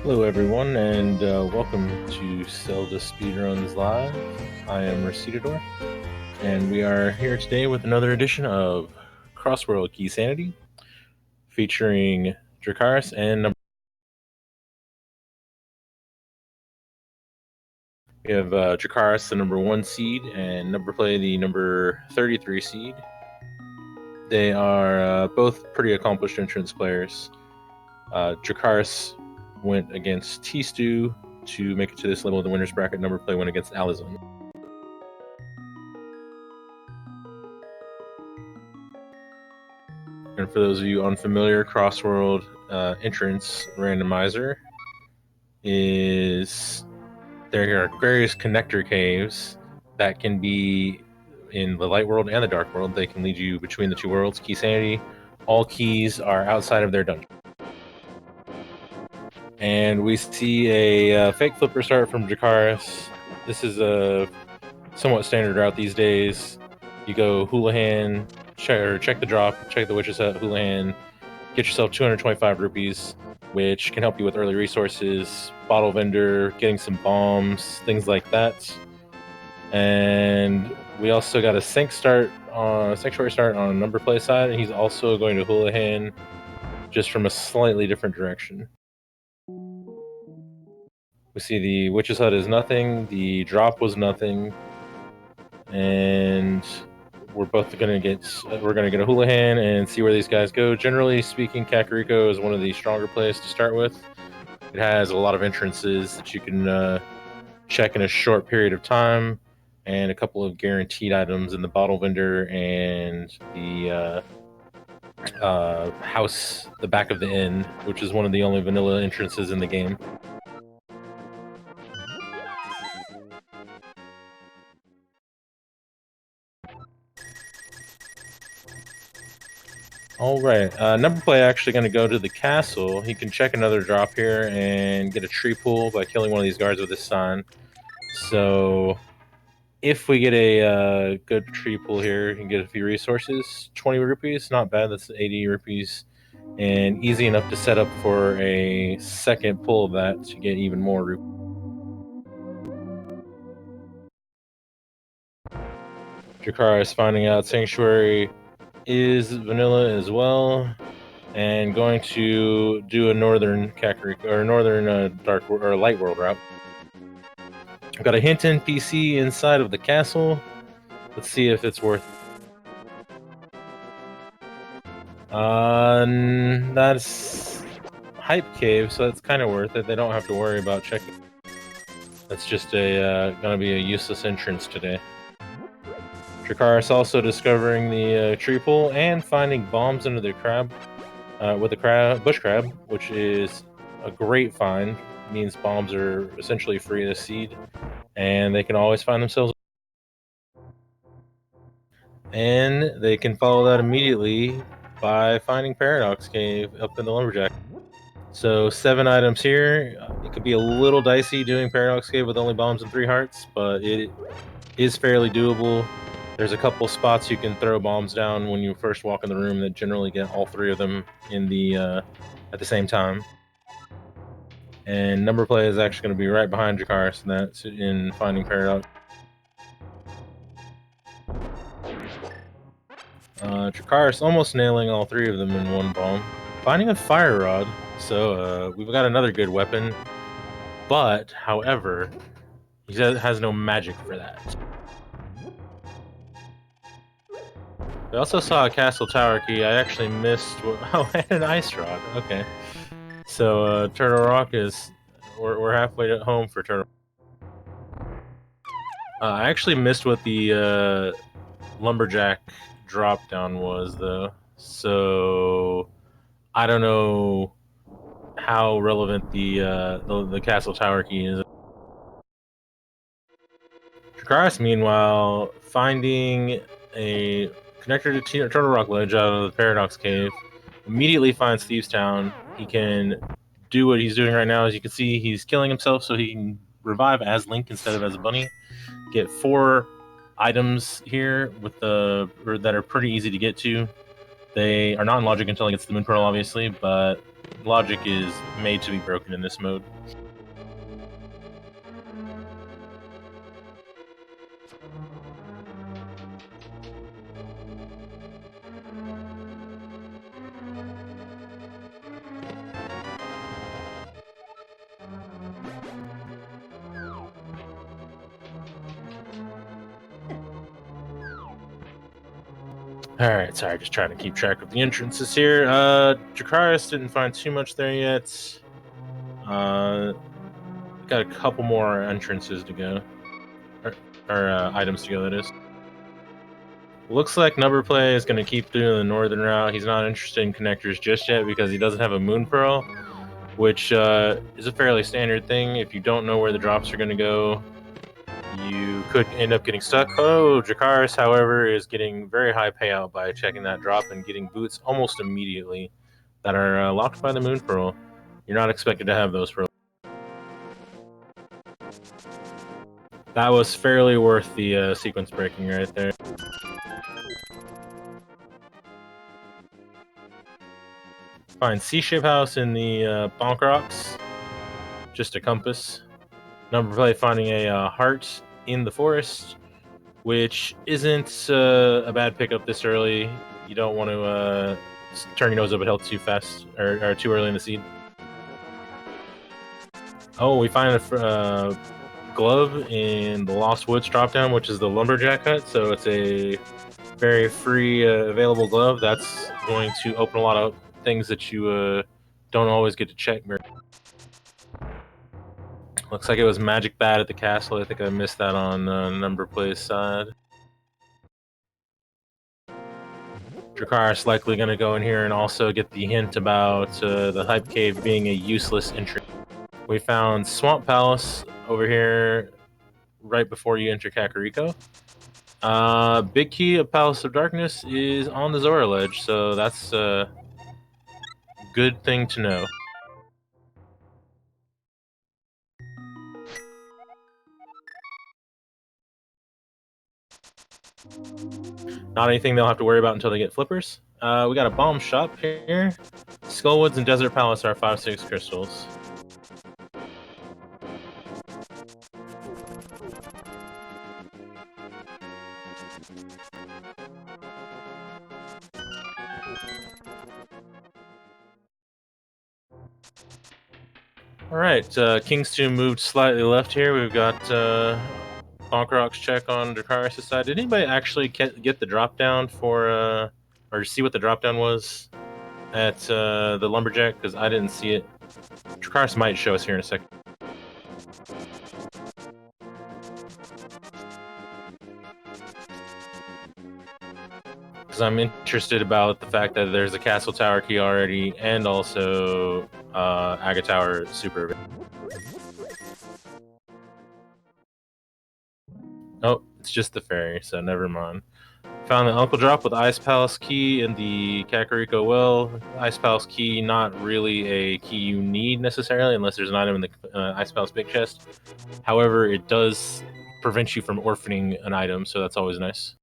Hello everyone, and welcome to Zelda Speedruns Live. I am Recitador, and we are here today with another edition of Crossworld Keysanity, featuring Dracarys and we have Dracarys, the number 1 seed, and Numberplay, the number 33 seed. They are both pretty accomplished entrance players. Dracarys went against T-Stew to make it to this level of the winner's bracket. Numberplay went against Alizon. And for those of you unfamiliar, Crossworld entrance randomizer is there are various connector caves that can be in the light world and the dark world. They can lead you between the two worlds. Keysanity, all keys are outside of their dungeon. And we see a fake flipper start from Dracarys. This is a somewhat standard route these days. You go Houlihan, check the drop, check the Witch's Hut, Houlihan, get yourself 225 rupees, which can help you with early resources, bottle vendor, getting some bombs, things like that. And we also got a sanctuary start on Numberplay side, and he's also going to Houlihan, just from a slightly different direction. We see the Witch's Hut is nothing, the drop was nothing, and we're gonna get a Houlihan and see where these guys go. Generally speaking, Kakariko is one of the stronger plays to start with. It has a lot of entrances that you can check in a short period of time, and a couple of guaranteed items in the bottle vendor and the house, the back of the inn, which is one of the only vanilla entrances in the game. All right, Numberplay actually going to go to the castle. He can check another drop here and get a tree pull by killing one of these guards with his sign. So if we get a good tree pull here, you can get a few resources. 20 rupees, not bad. That's 80 rupees, and easy enough to set up for a second pull of that to get even more rupees. Dracarys is finding out Sanctuary is vanilla as well, and going to do a northern Kakariko or northern dark or light world route. I've got a hint NPC inside of the castle. Let's see if it's worth it. That's Hype Cave, so that's kind of worth it. They don't have to worry about checking. That's just gonna be a useless entrance today. Dracarys also discovering the tree pool and finding bombs under the crab with the bush crab, which is a great find. It means bombs are essentially free to seed, and they can always find themselves. And they can follow that immediately by finding Paradox Cave up in the Lumberjack. So 7 items here. It could be a little dicey doing Paradox Cave with only bombs and 3 hearts, but it is fairly doable. There's a couple spots you can throw bombs down when you first walk in the room that generally get all 3 of them in the at the same time. And Numberplay is actually going to be right behind Dracarys in that in finding Paradox. Dracarys almost nailing all 3 of them in one bomb. Finding a fire rod, so we've got another good weapon. But, however, he has no magic for that. We also saw a castle tower key. I actually missed. Oh, and an ice rod. Okay. So Turtle Rock is. We're halfway at home for Turtle. I actually missed what the lumberjack drop down was though. So I don't know how relevant the castle tower key is. Dracarys, meanwhile, finding a connector to Turtle Rock Ledge out of the Paradox Cave, immediately finds Thieves Town. He can do what he's doing right now. As you can see, he's killing himself so he can revive as Link instead of as a bunny. Get 4 items here that are pretty easy to get to. They are not in logic until he gets the Moon Pearl, obviously, but logic is made to be broken in this mode. Alright, sorry, just trying to keep track of the entrances here. Dracarys didn't find too much there yet. Got a couple more entrances to go. Or items to go, that is. Looks like Numberplay is going to keep doing the northern route. He's not interested in connectors just yet because he doesn't have a Moon Pearl, which is a fairly standard thing. If you don't know where the drops are going to go, you could end up getting stuck. Oh, Dracarys, however, is getting very high payout by checking that drop and getting boots almost immediately that are locked by the Moon Pearl. You're not expected to have those pearls. That was fairly worth the sequence breaking right there. Find C-shape house in the bonk rocks. Just a compass. Numberplay finding a heart in the forest, which isn't a bad pickup this early. You don't want to turn your nose up at health too fast or too early in the seed. Oh, we find a glove in the Lost Woods dropdown, which is the Lumberjack hut. So it's a very free available glove. That's going to open a lot of things that you don't always get to check. Looks like it was magic bad at the castle. I think I missed that on Numberplay's side. Dracarys likely going to go in here and also get the hint about the Hype Cave being a useless entry. We found Swamp Palace over here right before you enter Kakariko. Big key of Palace of Darkness is on the Zora ledge, so that's a good thing to know. Not anything they'll have to worry about until they get flippers. We got a bomb shop here. Skullwoods and Desert Palace are 5/6 crystals. Alright, King's Tomb moved slightly left here. We've got Bonk Rock's check on Dracarys' side. Did anybody actually get the drop down for, or see what the drop down was at the Lumberjack? Because I didn't see it. Dracarys might show us here in a second. Because I'm interested about the fact that there's a Castle Tower key already, and also Aga Tower super. Oh, it's just the ferry, so never mind. Found the Uncle Drop with Ice Palace key in the Kakariko well. Ice Palace key, not really a key you need necessarily, unless there's an item in the Ice Palace big chest. However, it does prevent you from orphaning an item, so that's always nice.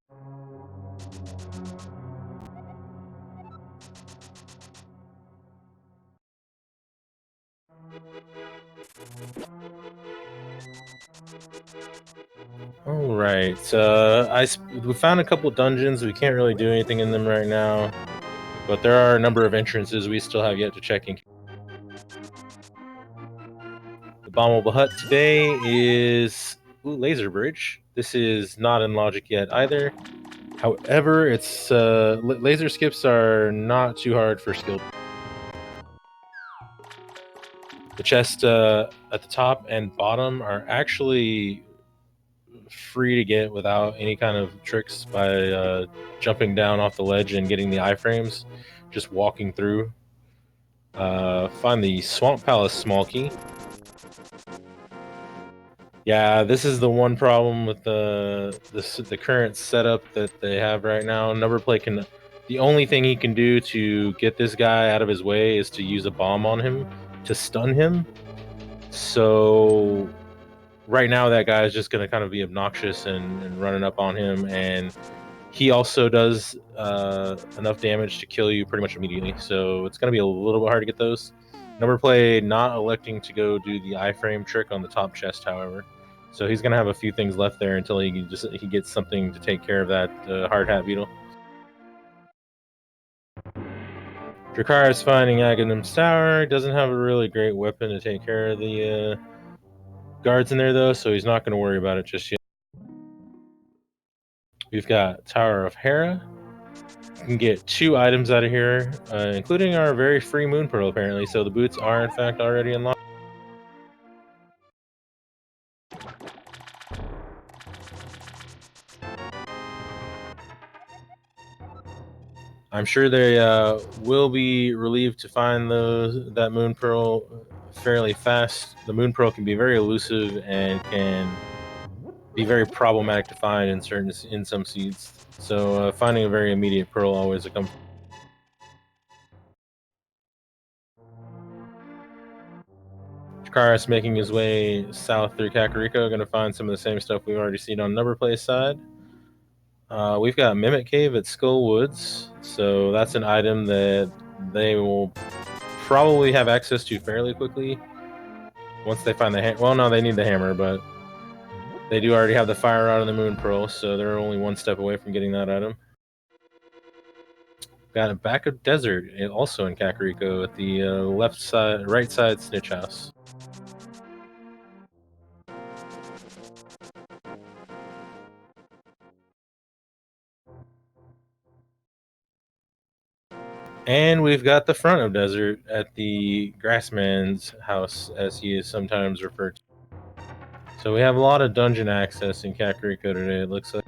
Alright, we found a couple dungeons. We can't really do anything in them right now, but there are a number of entrances we still have yet to check in. The bombable hut today is Laser Bridge. This is not in logic yet either. However, it's laser skips are not too hard for skilled. The chest at the top and bottom are actually free to get without any kind of tricks by jumping down off the ledge and getting the iframes, just walking through. Find the Swamp Palace small key. Yeah, this is the one problem with the current setup that they have right now. Numberplay can, the only thing he can do to get this guy out of his way is to use a bomb on him to stun him. So right now that guy is just going to kind of be obnoxious and running up on him, and he also does enough damage to kill you pretty much immediately, so it's going to be a little bit hard to get those. Numberplay not electing to go do the iframe trick on the top chest, however. So he's gonna have a few things left there until he gets something to take care of that hard hat beetle. Dracarys finding Aghanim's tower. Doesn't have a really great weapon to take care of the guards in there though, so he's not going to worry about it just yet. We've got Tower of Hera. We can get 2 items out of here, including our very free moon pearl apparently, so the boots are in fact already unlocked. I'm sure they will be relieved to find that moon pearl fairly fast. The moon pearl can be very elusive and can be very problematic to find in some seeds. So finding a very immediate pearl always a comfort. Dracarys making his way south through Kakariko, going to find some of the same stuff we've already seen on Numberplay's side. We've got Mimic Cave at Skull Woods, so that's an item that they will probably have access to fairly quickly once they find the hammer. Well, no, they need the hammer, but they do already have the fire rod and the moon pearl, so they're only one step away from getting that item. Got a back of desert, also in Kakariko, at the right side snitch house. And we've got the front of desert at the Grassman's house, as he is sometimes referred to. So we have a lot of dungeon access in Kakariko today, it looks like.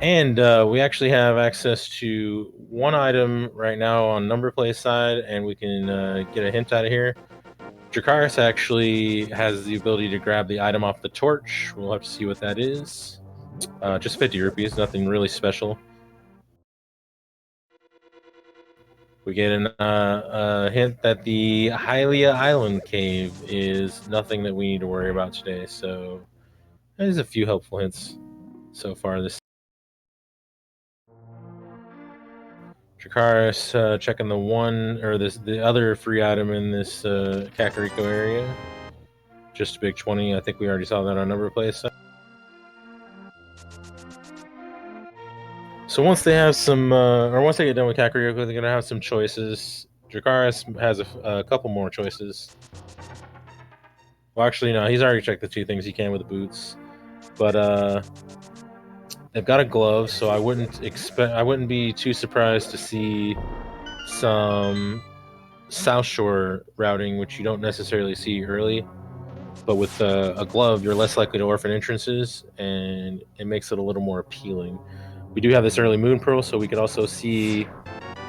And we actually have access to 1 item right now on Numberplay's side, and we can get a hint out of here. Dracarys actually has the ability to grab the item off the torch. We'll have to see what that is. Just 50 rupees, nothing really special. We get a hint that the Hylia Island Cave is nothing that we need to worry about today. So there's a few helpful hints so far. This Dracarys checking the other free item in this Kakariko area. Just a big 20. I think we already saw that on Numberplay. So once they have some, or once they get done with Kakariko, they're gonna have some choices. Dracarys has a couple more choices. Well, actually, no, he's already checked the 2 things he can with the boots, but they've got a glove, so I wouldn't be too surprised to see some South Shore routing, which you don't necessarily see early. But with a glove, you're less likely to orphan entrances, and it makes it a little more appealing. We do have this early moon pearl, so we could also see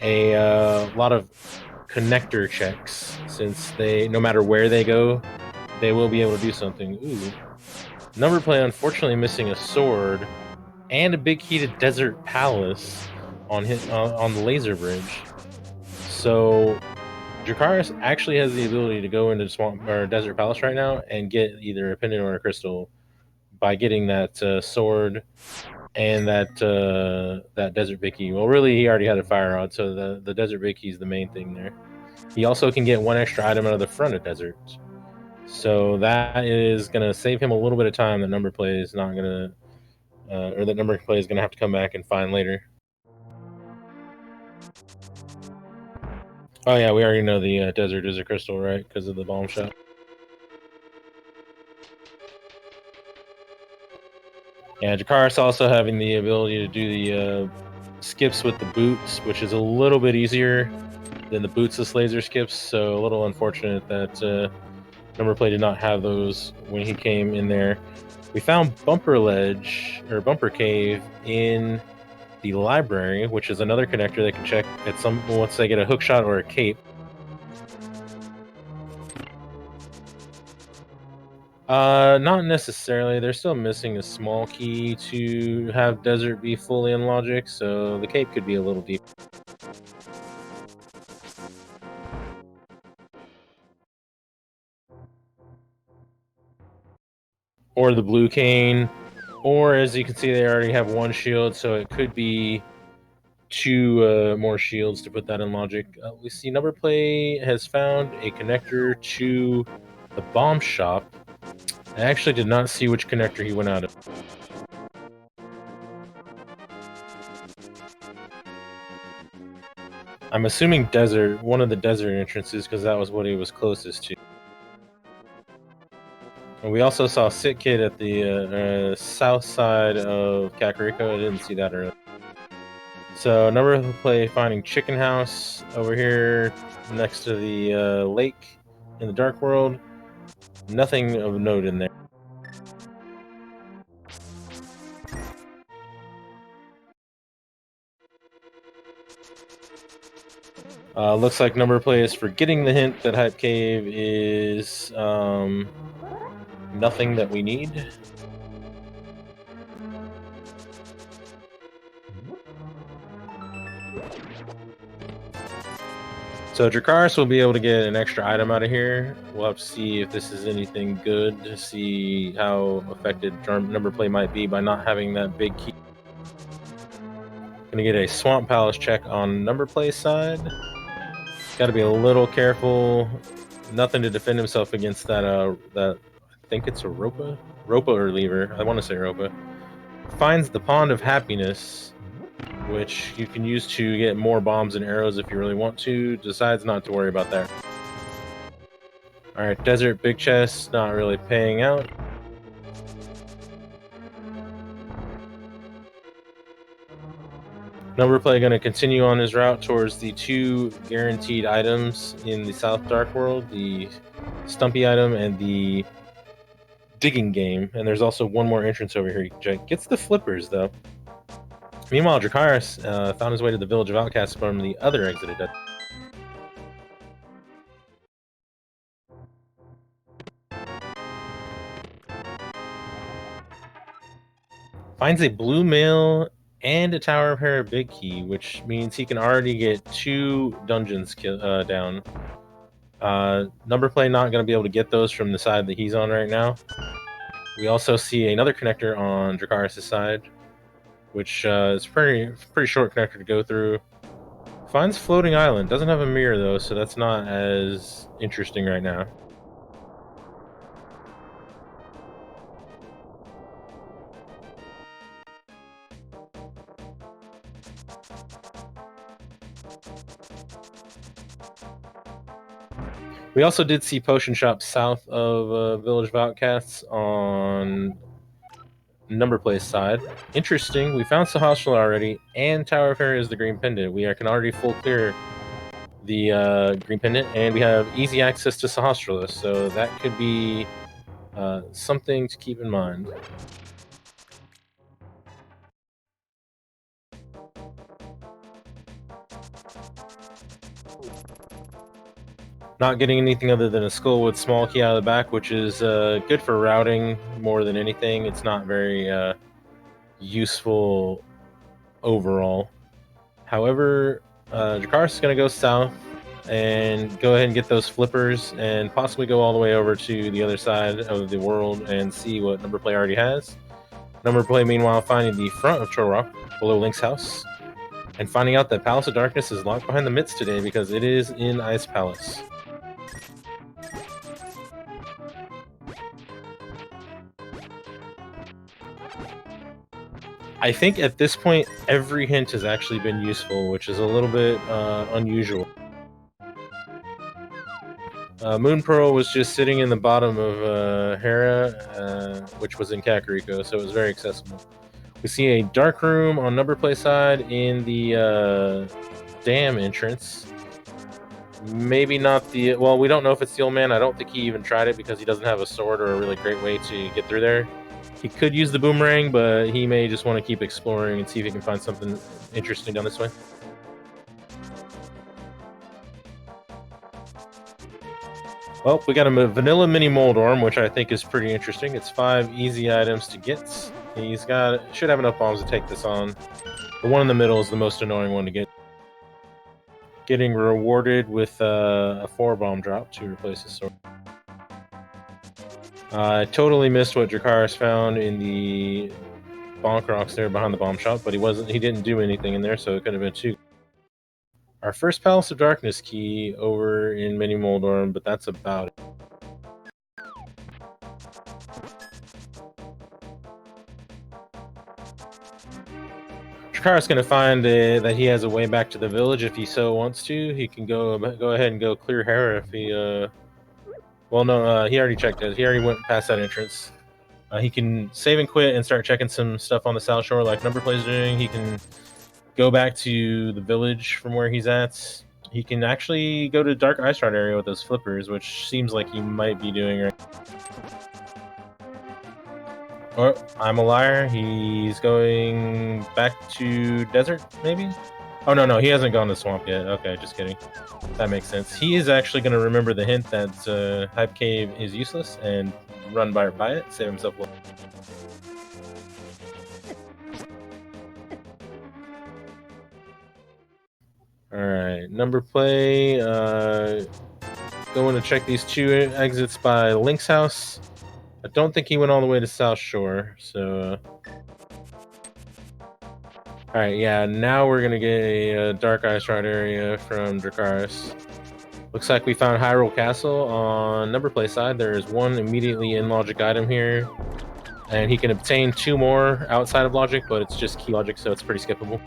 a lot of connector checks, since no matter where they go, they will be able to do something. Ooh. Numberplay unfortunately missing a sword and a big key to Desert Palace on the laser bridge. So Dracarys actually has the ability to go into Swamp or Desert Palace right now and get either a pendant or a crystal by getting that sword and that Desert Bicky. Well, really, he already had a fire rod, so the Desert Bicky is the main thing there. He also can get 1 extra item out of the front of Desert, so that is going to save him a little bit of time that Numberplay is not going to, or that Numberplay is going to have to come back and find later. Oh yeah, we already know the Desert is a crystal, right? Because of the bomb shot. Yeah, Dracarys also having the ability to do the skips with the boots, which is a little bit easier than the bootsless laser skips, so a little unfortunate that Numberplay did not have those when he came in there. We found Bumper Cave in the library, which is another connector they can check once they get a hookshot or a cape. Not necessarily. They're still missing a small key to have Desert be fully in logic, so the cape could be a little deep. Or the blue cane, Or, as you can see, they already have one shield, so it could be 2 more shields to put that in logic. We see Numberplay has found a connector to the bomb shop. I actually did not see which connector he went out of. I'm assuming desert, one of the desert entrances, because that was what he was closest to. And we also saw Sit Kid at the south side of Kakariko. I didn't see that earlier. So Numberplay finding Chicken House over here next to the lake in the Dark World. Nothing of note in there. Looks like Numberplay is forgetting the hint that Hype Cave is nothing that we need. So Dracarys will be able to get an extra item out of here. We'll have to see if this is anything good, to see how affected Numberplay might be by not having that big key. Gonna get a Swamp Palace check on Numberplay's side. Gotta be a little careful. Nothing to defend himself against that, I think it's a Ropa or Lever. I want to say Ropa. Finds the Pond of Happiness, which you can use to get more bombs and arrows if you really want to. Decides not to worry about that. Alright, Desert Big Chest, not really paying out. Numberplay going to continue on his route towards the 2 guaranteed items in the South Dark World, the Stumpy item and the Digging Game. And there's also one more entrance over here. He gets the flippers, though. Meanwhile, Dracarys found his way to the Village of Outcasts from the other exit. Finds a blue mail and a Tower of Hera big key, which means he can already get 2 dungeons down. Numberplay not going to be able to get those from the side that he's on right now. We also see another connector on Dracarys' side, which is pretty short connector to go through. Finds Floating Island. Doesn't have a mirror, though, so that's not as interesting right now. We also did see Potion Shop south of Village of Outcasts on Numberplay's side. Interesting, we found Sahasrahla already, and Tower of Hera is the green pendant. We can already full clear the green pendant, and we have easy access to Sahasrahla, so that could be something to keep in mind. Not getting anything other than a Skullwood small key out of the back, which is good for routing more than anything. It's not very useful overall. However, Dracarys is going to go south and go ahead and get those flippers and possibly go all the way over to the other side of the world and see what Numberplay already has. Numberplay, meanwhile, finding the front of Chorrock below Link's house and finding out that Palace of Darkness is locked behind the midst today because it is in Ice Palace. I think at this point, every hint has actually been useful, which is a little bit unusual. Moon Pearl was just sitting in the bottom of Hera, which was in Kakariko, so it was very accessible. We see a dark room on Numberplay side in the dam entrance. Maybe not the... Well, we don't know if it's the old man. I don't think he even tried it because he doesn't have a sword or a really great way to get through there. He could use the boomerang, but he may just want to keep exploring and see if he can find something interesting down this way. Well, we got a vanilla mini Moldorm, which I think is pretty interesting. It's 5 easy items to get. Should have enough bombs to take this on. The one in the middle is the most annoying one to get. Getting rewarded with a 4 bomb drop to replace his sword. I totally missed what Dracarys found in the bonk rocks there behind the bomb shop, but he didn't do anything in there, so it could have been two. Our first Palace of Darkness key over in Mini Moldorm, but that's about it. Dracarys gonna find that he has a way back to the village if he so wants to. He can go ahead and go clear Hera if he well, no, he already checked it. He already went past that entrance. He can save and quit and start checking some stuff on the South Shore like Numberplay's doing. He can go back to the village from where he's at. He can actually go to Dark Ice Rod area with those flippers, which seems like he might be doing right. Oh, I'm a liar. He's going back to desert, maybe? Oh, no, he hasn't gone to swamp yet. Okay, just kidding. That makes sense. He is actually going to remember the hint that Hype Cave is useless and run by it, save himself. Alright, Numberplay. Going to check these two exits by Link's house. I don't think he went all the way to South Shore, so... Alright, yeah, now we're gonna get a Dark Ice Rod area from Dracarys. Looks like we found Hyrule Castle on Numberplay side. There is one immediately in logic item here, and he can obtain two more outside of logic, but it's just key logic, so it's pretty skippable.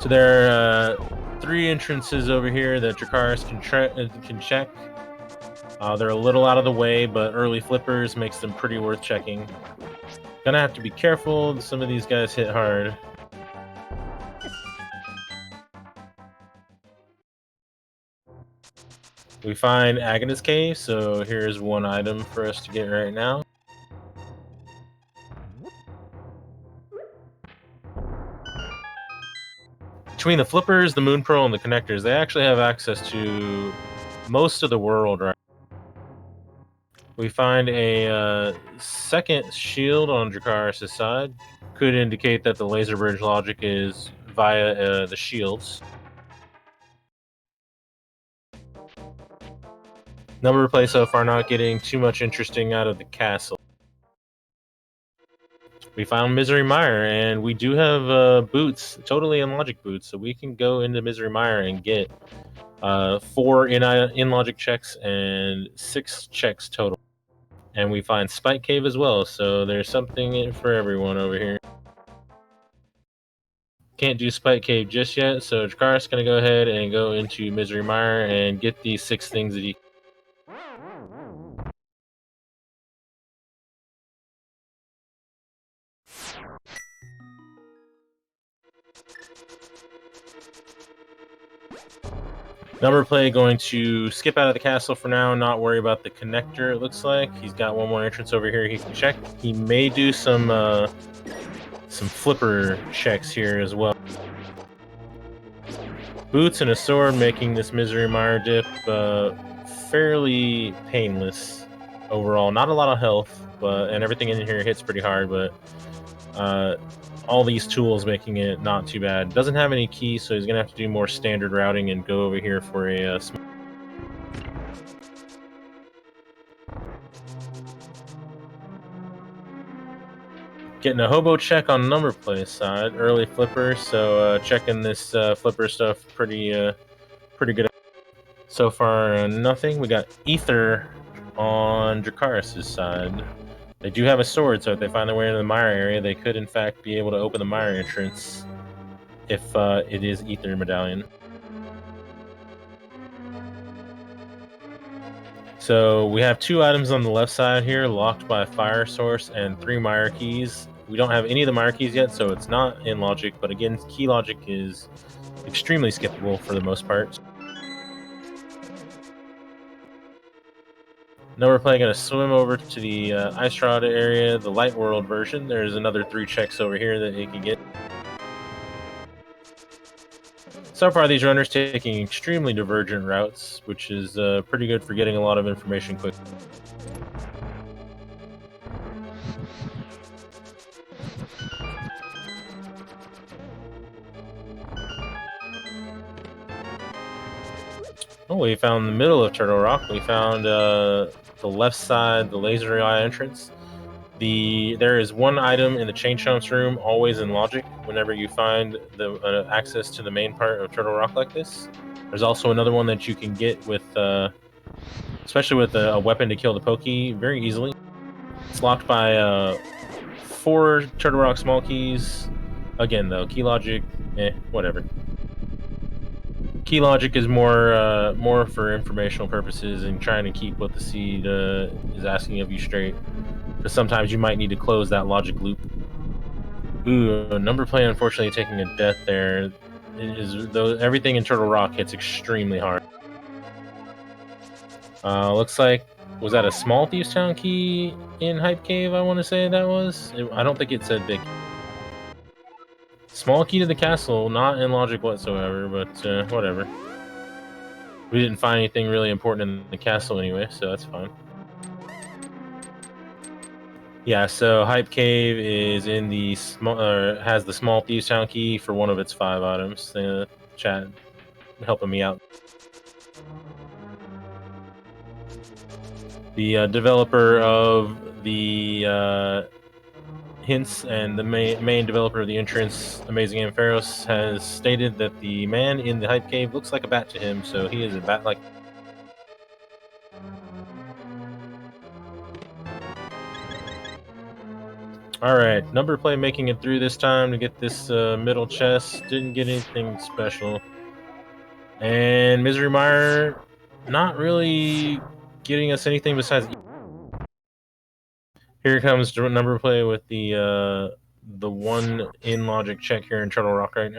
So there are three entrances over here that Dracarys can check. They're a little out of the way, but early flippers makes them pretty worth checking. Gonna have to be careful. Some of these guys hit hard. We find Agnes Cave, so here's one item for us to get right now. Between the flippers, the Moon Pearl, and the connectors, they actually have access to most of the world, right? We find a second shield on Dracarys' side. Could indicate that the laser bridge logic is via the shields. Numberplay so far not getting too much interesting out of the castle. We found Misery Mire, and we do have boots, totally in logic boots, so we can go into Misery Mire and get 4 in logic checks and 6 checks total. And we find Spike Cave as well, so there's something for everyone over here. Can't do Spike Cave just yet, so Dracarys is going to go ahead and go into Misery Mire and get these 6 things that he... Numberplay going to skip out of the castle for now, not worry about the connector, it looks like. He's got one more entrance over here he can check. He may do some flipper checks here as well. Boots and a sword making this Misery Mire dip fairly painless overall. Not a lot of health, and everything in here hits pretty hard, but all these tools making it not too bad. Doesn't have any keys, so he's gonna have to do more standard routing and go over here for a getting a hobo check on Numberplay side, early flipper, so checking this flipper stuff pretty good. So far, nothing. We got Ether on Dracarys' side. They do have a sword, so if they find their way into the Mire area, they could in fact be able to open the Mire entrance if it is Ether Medallion. So we have 2 items on the left side here, locked by a fire source, and 3 Mire keys. We don't have any of the Mire keys yet, so it's not in logic, but again, key logic is extremely skippable for the most part. Numberplay gonna swim over to the Ice Rod area, the Light World version. There's another 3 checks over here that he can get. So far, these runners taking extremely divergent routes, which is pretty good for getting a lot of information quick. we found the middle of Turtle Rock. We found the left side, the laser eye entrance. There is one item in the Chain Chomps room, always in logic, whenever you find the access to the main part of Turtle Rock like this. There's also another one that you can get with, especially with a weapon to kill the Pokey, very easily. It's locked by 4 Turtle Rock small keys. Again, though, key logic, whatever. Key logic is more for informational purposes and trying to keep what the seed is asking of you straight. Because sometimes you might need to close that logic loop. Ooh, Numberplay unfortunately taking a death there. Everything in Turtle Rock hits extremely hard. Looks like, was that a small Thieves Town key in Hype Cave, I want to say that was? I don't think it said big. Small key to the castle, not in logic whatsoever, but whatever. We didn't find anything really important in the castle anyway, so that's fine. Yeah, so Hype Cave is in the has the small Thieves Town key for one of its 5 items. Chat helping me out. The developer of the hints and the main developer of the entrance, Amazing Ampharos, has stated that the man in the Hype Cave looks like a bat to him, so he is a bat-like. Alright, Numberplay making it through this time to get this middle chest. Didn't get anything special. And Misery Mire, not really getting us anything besides... Here comes Numberplay with the one in logic check here in Turtle Rock right now.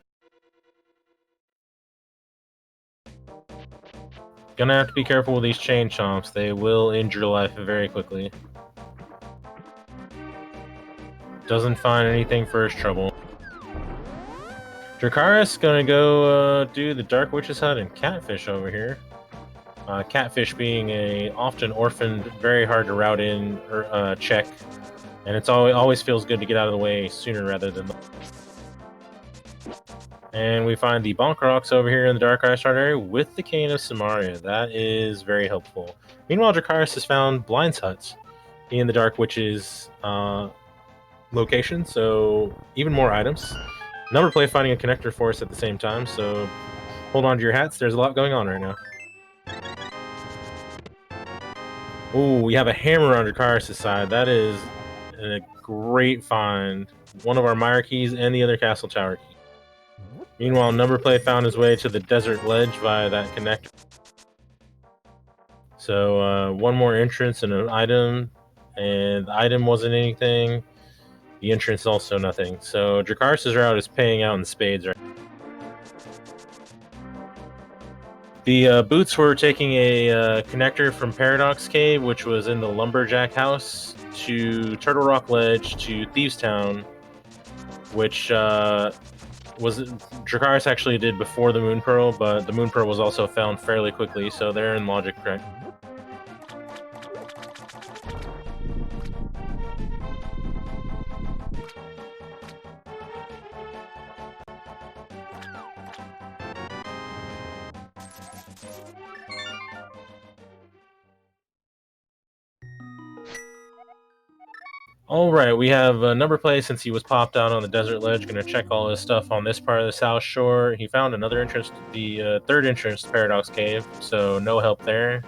Gonna have to be careful with these Chain Chomps. They will end your life very quickly. Doesn't find anything for his trouble. Dracarys gonna go do the Dark Witch's Hut and Catfish over here. Catfish being a often orphaned, very hard to route in check, and it's always feels good to get out of the way sooner rather than. And we find the Bonk Rocks over here in the Dark Ice Shard area with the Cane of Samaria. That is very helpful. Meanwhile, Dracarys has found Blind's Huts in the Dark Witch's location, so even more items. Numberplay finding a connector for us at the same time, so hold on to your hats. There's a lot going on right now. Oh, we have a hammer on Dracarys' side. That is a great find. One of our Mire keys and the other Castle Tower key. Meanwhile, Numberplay found his way to the Desert Ledge via that connector. So one more entrance and an item, and the item wasn't anything. The entrance also nothing. So Dracarys' route is paying out in spades right now. The boots were taking a connector from Paradox Cave, which was in the Lumberjack House, to Turtle Rock Ledge, to Thieves Town, which Dracarys actually did before the Moon Pearl, but the Moon Pearl was also found fairly quickly, so they're in logic correct. Alright, we have Numberplay, since he was popped out on the Desert Ledge, going to check all his stuff on this part of the South Shore. He found another entrance, the third entrance to Paradox Cave, so no help there.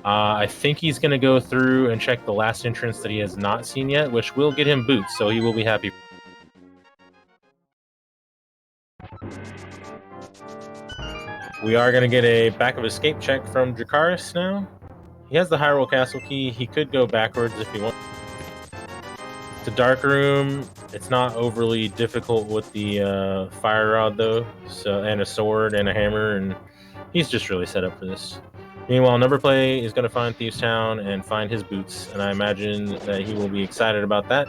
I think he's going to go through and check the last entrance that he has not seen yet, which will get him boots, so he will be happy. We are going to get a back of escape check from Dracarys now. He has the Hyrule Castle key. He could go backwards if he wants. The Dark Room, it's not overly difficult with the Fire Rod though, and a sword and a hammer, and he's just really set up for this. Meanwhile, Numberplay is going to find Thieves Town and find his boots, and I imagine that he will be excited about that.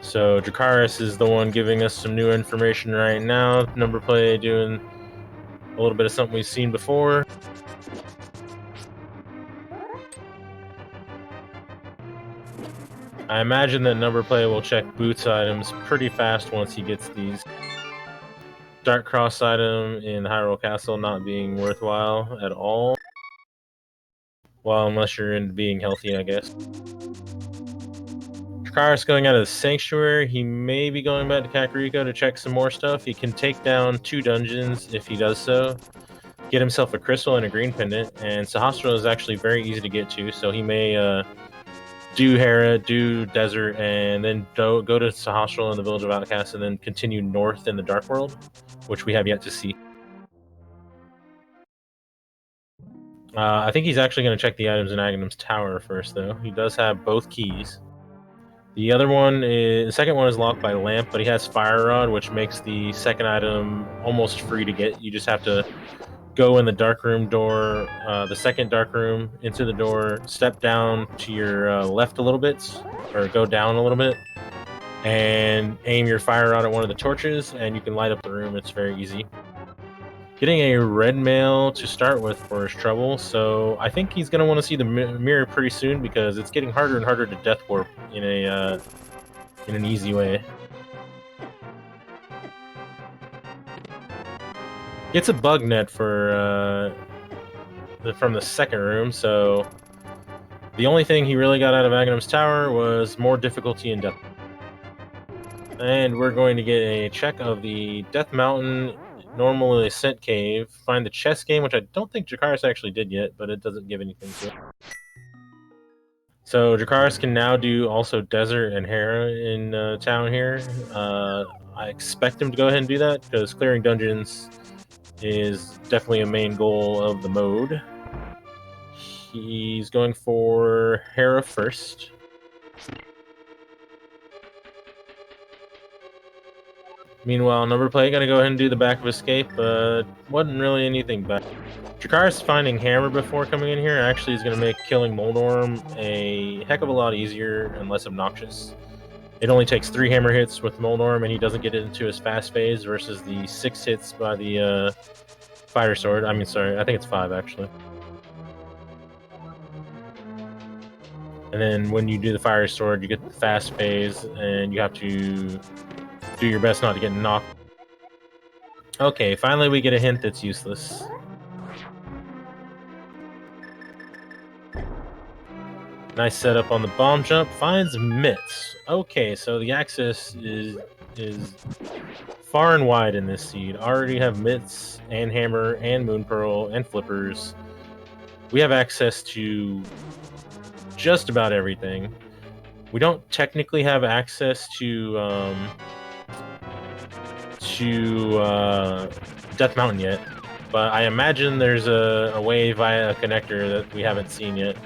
So Dracarys is the one giving us some new information right now. Numberplay doing a little bit of something we've seen before. I imagine that Numberplay will check boots items pretty fast once he gets these. Dark Cross item in Hyrule Castle not being worthwhile at all. Well, unless you're into being healthy, I guess. Dracarys going out of the Sanctuary. He may be going back to Kakariko to check some more stuff. He can take down 2 dungeons if he does so. Get himself a crystal and a green pendant, and Sahasrahla is actually very easy to get to, so he may do Hera, do Desert, and then go to Sahasrahla in the Village of Outcasts, and then continue north in the Dark World, which we have yet to see. I think he's actually going to check the items in Aghanim's Tower first, though. He does have both keys. The second one is locked by Lamp, but he has Fire Rod, which makes the second item almost free to get. You just have to go in the dark room door, the second dark room, into the door, step down to your left a little bit, or go down a little bit, and aim your fire rod at one of the torches, and you can light up the room. It's very easy. Getting a red mail to start with for his trouble, so I think he's going to want to see the mirror pretty soon, because it's getting harder and harder to death warp in an easy way. It's a bug net from the second room, so the only thing he really got out of Aghanim's Tower was more difficulty and death. And we're going to get a check of the Death Mountain Normal Ascent Cave, find the chess game, which I don't think Dracarys actually did yet, but it doesn't give anything to it. So Dracarys can now do also Desert and Hera in town here. I expect him to go ahead and do that, because clearing dungeons is definitely a main goal of the mode. He's going for Hera first. Meanwhile, Numberplay gonna go ahead and do the back of escape, but wasn't really anything back. Dracarys finding Hammer before coming in here actually is gonna make killing Moldorm a heck of a lot easier and less obnoxious. It only takes 3 hammer hits with Moldorm, and he doesn't get into his fast phase versus the 6 hits by the Fire Sword. I mean, sorry, I think it's 5 actually. And then when you do the Fire Sword, you get the fast phase, and you have to do your best not to get knocked. Okay, finally we get a hint that's useless. Nice setup on the bomb jump. Finds mitts. Okay, so the access is far and wide in this seed. Already have mitts and hammer and moon pearl and flippers. We have access to just about everything. We don't technically have access to Death Mountain yet, but I imagine there's a way via a connector that we haven't seen yet.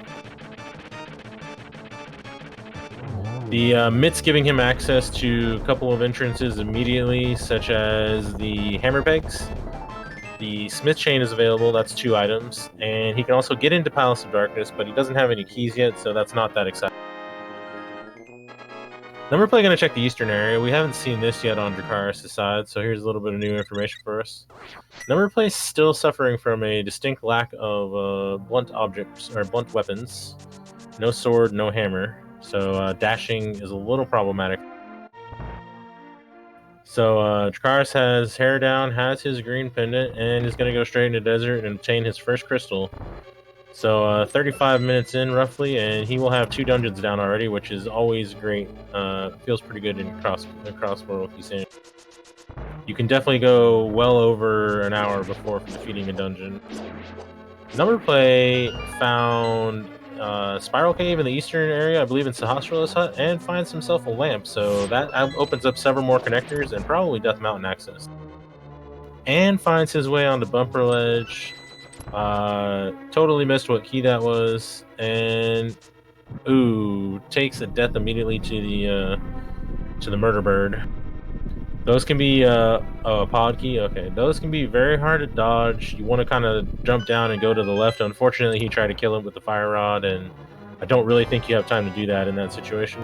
The mitts giving him access to a couple of entrances immediately, such as the hammer pegs. The smith chain is available, that's 2 items, and he can also get into Palace of Darkness, but he doesn't have any keys yet, so that's not that exciting. Numberplay going to check the eastern area. We haven't seen this yet on Dracarys' side, so here's a little bit of new information for us. Numberplay is still suffering from a distinct lack of blunt objects, or blunt weapons. No sword, no hammer, so dashing is a little problematic. So Dracarys has hair down, has his green pendant, and is going to go straight into Desert and obtain his first crystal. So 35 minutes in, roughly, and he will have 2 dungeons down already, which is always great. Feels pretty good in Crossworld Keysanity. You can definitely go well over an hour before defeating a dungeon. Numberplay found Spiral Cave in the eastern area, I believe in Sahasrahla's hut, and finds himself a lamp, so that opens up several more connectors and probably Death Mountain access. And finds his way onto Bumper Ledge. Totally missed what key that was, and takes a death immediately to the Murder Bird. Those can be a pod key. Okay, those can be very hard to dodge. You want to kind of jump down and go to the left. Unfortunately, he tried to kill him with the fire rod, and I don't really think you have time to do that in that situation.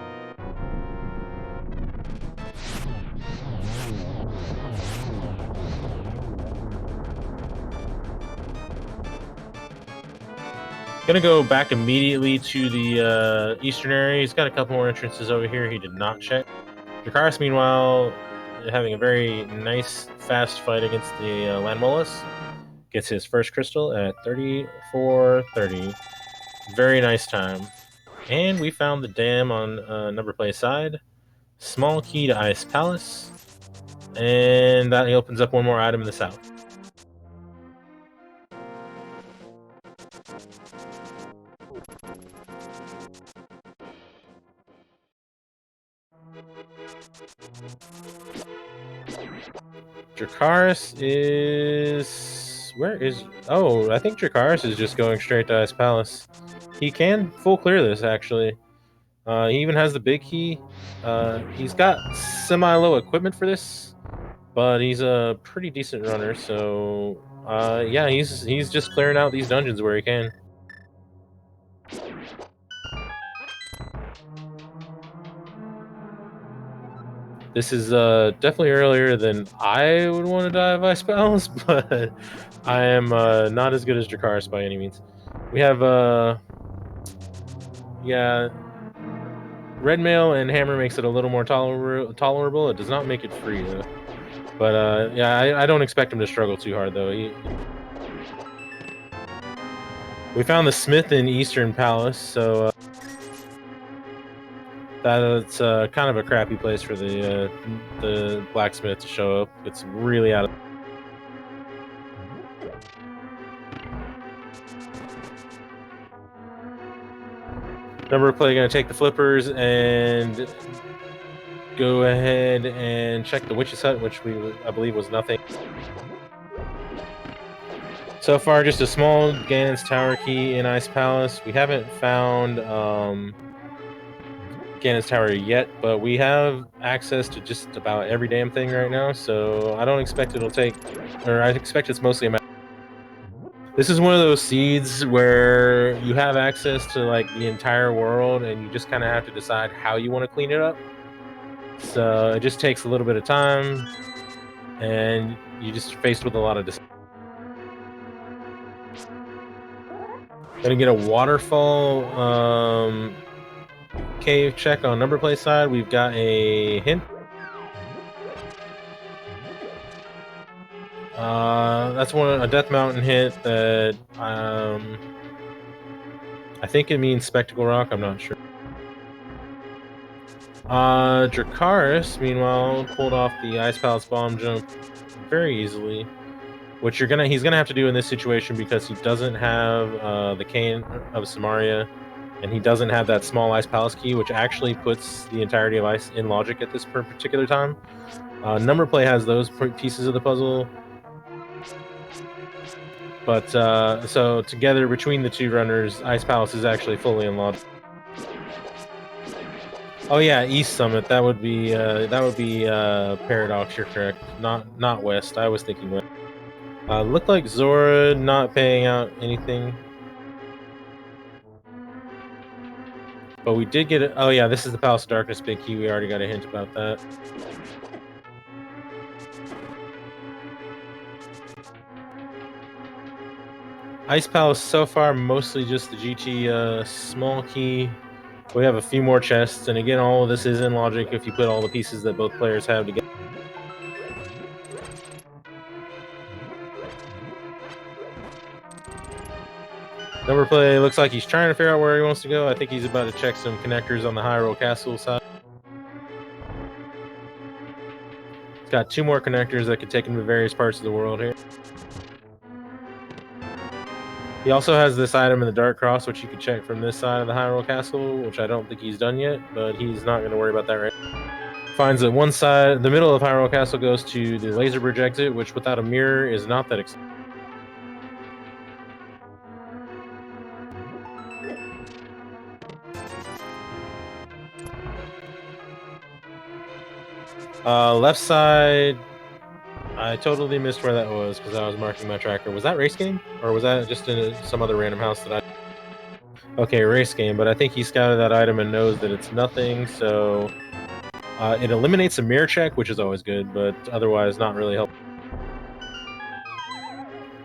Gonna go back immediately to the eastern area. He's got a couple more entrances over here he did not check. Dracarys, meanwhile, having a very nice, fast fight against the land mollusk. Gets his first crystal at 34:30. Very nice time. And we found the dam on Numberplay side. Small key to Ice Palace. And that opens up one more item in the south. Dracarys is... Where is... Oh, I think Dracarys is just going straight to Ice Palace. He can full clear this, actually. He even has the big key. He's got semi-low equipment for this, but he's a pretty decent runner, so... yeah, he's just clearing out these dungeons where he can. This is definitely earlier than I would want to die of Ice Palace, but I am not as good as Dracarys by any means. We have, yeah, Red Mail and Hammer makes it a little more tolerable. It does not make it free, though. But, yeah, I don't expect him to struggle too hard, though. We found the Smith in Eastern Palace, so... That's kind of a crappy place for the blacksmith to show up. It's really out of... Numberplay gonna take the flippers and go ahead and check the witch's hut, which I believe was nothing. So far, just a small Ganon's Tower key in Ice Palace. We haven't found Ganon's Tower yet, but we have access to just about every damn thing right now, so I don't expect it'll take... Or I expect it's mostly a matter... This is one of those seeds where you have access to like the entire world and you just kind of have to decide how you want to clean it up. So it just takes a little bit of time and you're just faced with a lot of decisions. Gonna get a waterfall cave check on Numberplay side. We've got a hint. That's a Death Mountain hint that I think it means Spectacle Rock. I'm not sure. Dracarys, meanwhile, pulled off the Ice Palace bomb jump very easily, which he's gonna have to do in this situation because he doesn't have the Cane of Samaria, and he doesn't have that small Ice Palace key, which actually puts the entirety of Ice in logic at this particular time. Numberplay has those pieces of the puzzle. But, so together between the two runners, Ice Palace is actually fully unlocked. Oh yeah, East Summit, that would be Paradox, you're correct. Not West, I was thinking West. Looked like Zora not paying out anything. But we did get it. Oh yeah, this is the Palace of Darkness big key, we already got a hint about that. Ice Palace so far, mostly just the GT small key. We have a few more chests, and again, all of this is in logic if you put all the pieces that both players have together. Numberplay looks like he's trying to figure out where he wants to go. I think he's about to check some connectors on the Hyrule Castle side. He's got 2 more connectors that could take him to various parts of the world here. He also has this item in the Dark Cross, which you can check from this side of the Hyrule Castle, which I don't think he's done yet, but he's not going to worry about that right now. Finds that one side, the middle of Hyrule Castle goes to the Laser Bridge exit, which without a mirror is not that exciting. Left side, I totally missed where that was because I was marking my tracker. Was that race game? Or was that just in some other random house that I... Okay, race game, but I think he scouted that item and knows that it's nothing, so... it eliminates a mirror check, which is always good, but otherwise not really helpful.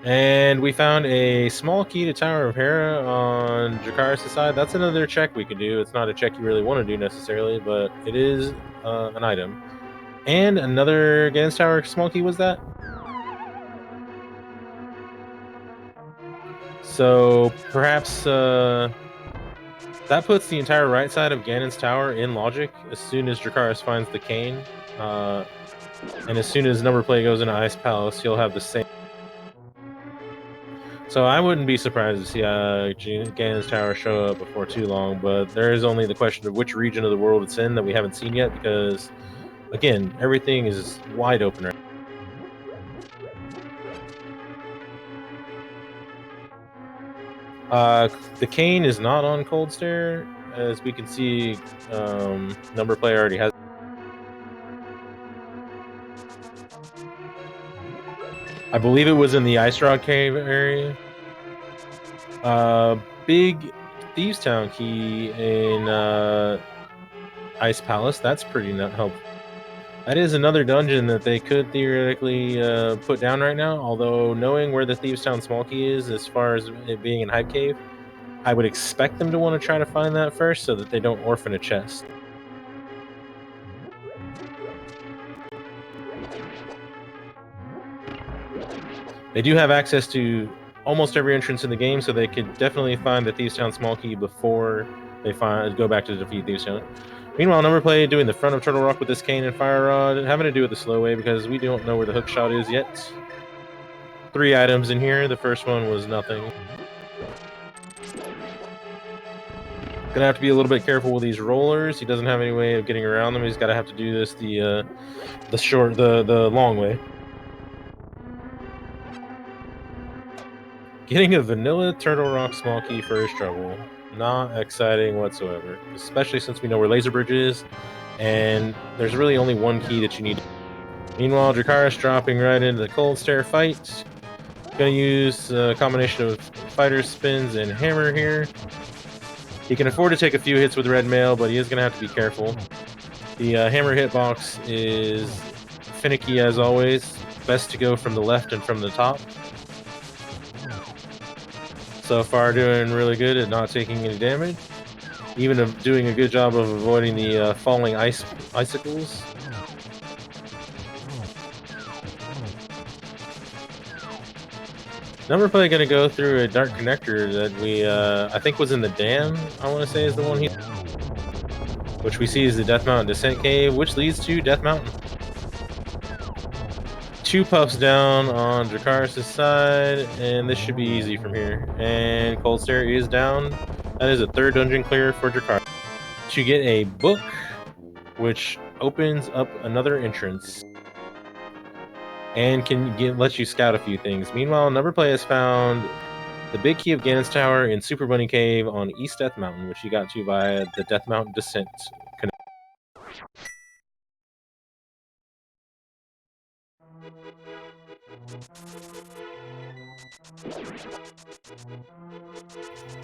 And we found a small key to Tower of Hera on Dracarys' side. That's another check we could do. It's not a check you really want to do necessarily, but it is an item. And another Ganon's Tower small key was that? So perhaps that puts the entire right side of Ganon's Tower in logic as soon as Dracarys finds the cane. And as soon as Numberplay goes into Ice Palace, he'll have the same. So I wouldn't be surprised to see Ganon's Tower show up before too long, but there is only the question of which region of the world it's in that we haven't seen yet, because, again, everything is wide open right now. The cane is not on Cold Stare. As we can see, Numberplay already has. I believe it was in the Ice Rock Cave area. Big Thieves Town key in Ice Palace. That's pretty helpful. That is another dungeon that they could theoretically put down right now, although knowing where the Thieves Town small key is as far as it being in Hype Cave, I would expect them to want to try to find that first so that they don't orphan a chest. They do have access to almost every entrance in the game, so they could definitely find the Thieves Town small key before they go back to defeat Thieves Town. Meanwhile, Numberplay doing the front of Turtle Rock with this cane and fire rod, having to do it the slow way because we don't know where the hook shot is yet. 3 items in here. The first one was nothing. Gonna have to be a little bit careful with these rollers. He doesn't have any way of getting around them. He's got to have to do this the long way. Getting a vanilla Turtle Rock small key for his trouble. Not exciting whatsoever, especially since we know where Laser Bridge is, and there's really only one key that you need. Meanwhile, Dracarys dropping right into the Cold Stare fight. Gonna use a combination of fighter spins and hammer here. He can afford to take a few hits with Red Mail, but he is gonna have to be careful. The hammer hitbox is finicky as always. Best to go from the left and from the top. So far doing really good at not taking any damage. Even doing a good job of avoiding the falling icicles. Numberplay gonna go through a dark connector that we, I think was in the dam, I want to say is the one which we see is the Death Mountain Descent Cave, which leads to Death Mountain. 2 puffs down on Dracarys' side, and this should be easy from here. And Cold Stare is down. That is a 3rd dungeon clear for Dracarys. To get a book, which opens up another entrance and can let you scout a few things. Meanwhile, Numberplay has found the big key of Ganon's Tower in Super Bunny Cave on East Death Mountain, which you got to via the Death Mountain Descent.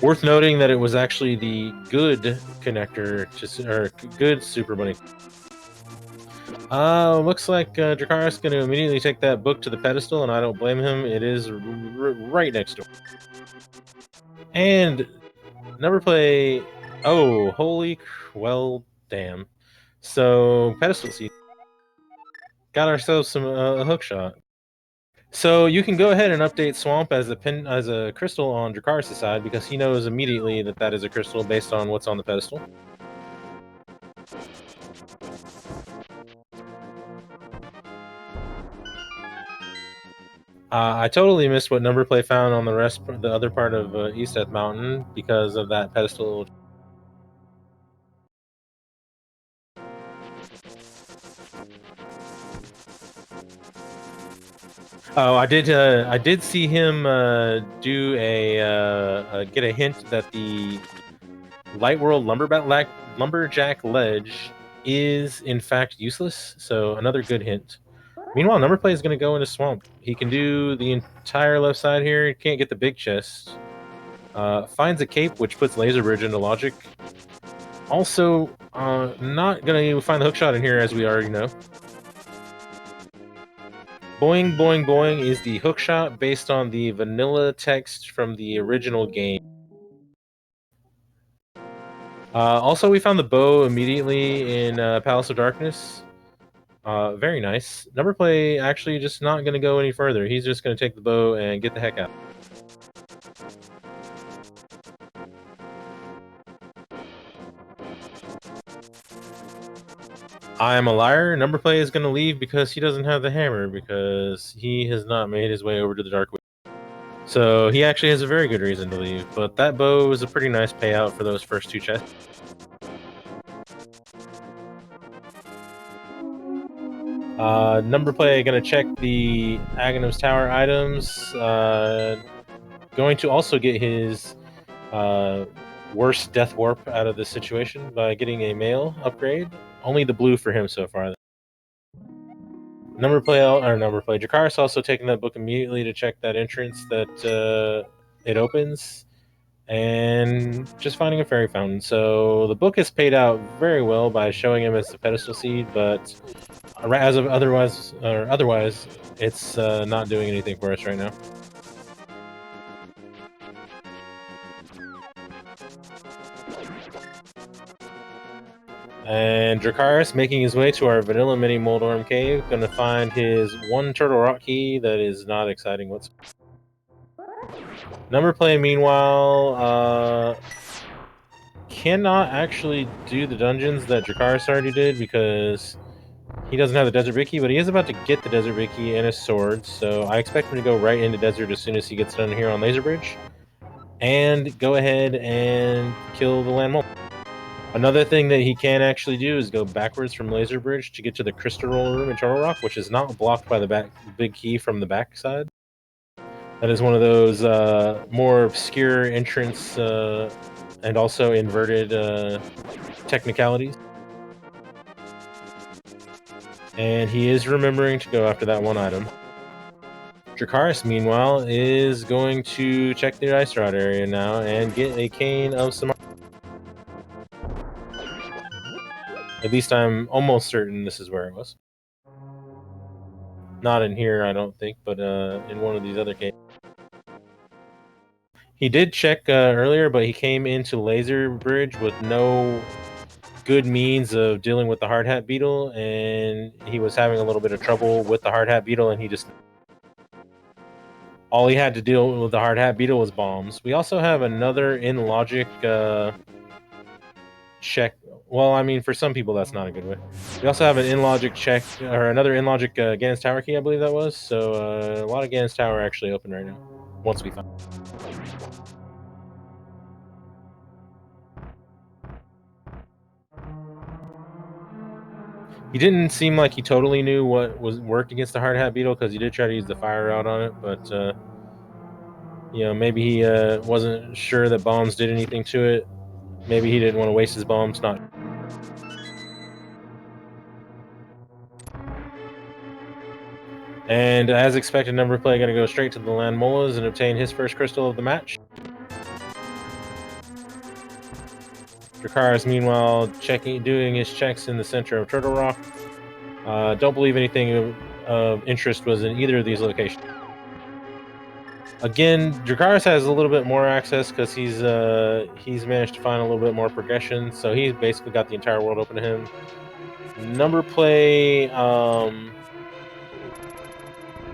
Worth noting that it was actually the good connector or good Super Bunny. Looks like Dracarys going to immediately take that book to the pedestal, and I don't blame him. It is right next door. And Numberplay. Oh, holy, well, damn. So pedestal seat. Got ourselves some a hook shot. So you can go ahead and update Swamp as a crystal on Dracarys' side because he knows immediately that that is a crystal based on what's on the pedestal. I totally missed what Numberplay found on the other part of East Death Mountain because of that pedestal. Oh, I did see him do get a hint that the Light World Lumberjack Ledge is in fact useless. So another good hint. Meanwhile, Numberplay is going to go into Swamp. He can do the entire left side here. He can't get the big chest. Finds a cape, which puts Laser Bridge into logic. Also, not going to find the hookshot in here, as we already know. Boing Boing Boing is the hookshot based on the vanilla text from the original game. Also, we found the bow immediately in Palace of Darkness. Very nice. Numberplay actually just not going to go any further. He's just going to take the bow and get the heck out. I am a liar. Numberplay is going to leave because he doesn't have the hammer, because he has not made his way over to the Dark Witch. So he actually has a very good reason to leave, but that bow is a pretty nice payout for those first two chests. Numberplay going to check the Aghanim's Tower items. Going to also get his worst death warp out of this situation by getting a male upgrade. Only the blue for him so far. Numberplay. Dracarys also taking that book immediately to check that entrance that it opens, and just finding a fairy fountain. So the book is paid out very well by showing him as the pedestal seed, but as of otherwise, it's not doing anything for us right now. And Dracarys making his way to our vanilla mini Moldorm cave, gonna find his one turtle rock key that is not exciting whatsoever. Numberplay, meanwhile, cannot actually do the dungeons that Dracarys already did because he doesn't have the Desert Big Key, but he is about to get the Desert Big Key and his sword, so I expect him to go right into Desert as soon as he gets done here on Laser Bridge, and go ahead and kill the Land Mole. Another thing that he can actually do is go backwards from Laser Bridge to get to the Crystal Roll Room in Turtle Rock, which is not blocked by the big key from the back side. That is one of those more obscure entrance and also inverted technicalities. And he is remembering to go after that one item. Dracarys, meanwhile, is going to check the Ice Rod area now and get a Cane of some. At least I'm almost certain this is where it was. Not in here, I don't think, but in one of these other caves. He did check earlier, but he came into Laser Bridge with no good means of dealing with the hard hat beetle, and he was having a little bit of trouble with the hard hat beetle, and he just... all he had to deal with the hard hat beetle was bombs. We also have another in logic check. Well, I mean, for some people, that's not a good way. We also have an in-logic check, or another in-logic Ganon's Tower key, I believe that was. So a lot of Ganon's Tower are actually open right now, once we find. He didn't seem like he totally knew what worked against the hard hat beetle, because he did try to use the fire route on it, but you know, maybe he wasn't sure that bombs did anything to it. Maybe he didn't want to waste his bombs, not. And as expected, Numberplay going to go straight to the Land Molas and obtain his first crystal of the match. Dracarys, meanwhile, doing his checks in the center of Turtle Rock. Don't believe anything of interest was in either of these locations. Again, Dracarys has a little bit more access because he's managed to find a little bit more progression, so he's basically got the entire world open to him. Numberplay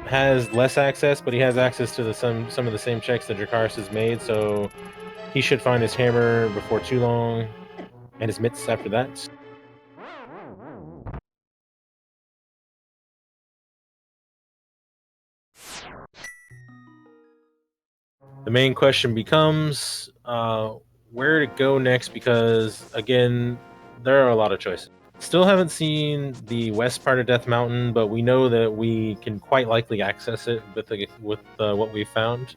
has less access, but he has access to some of the same checks that Dracarys has made, so he should find his hammer before too long, and his mitts after that. The main question becomes where to go next, because, again, there are a lot of choices. Still haven't seen the west part of Death Mountain, but we know that we can quite likely access it with what we found.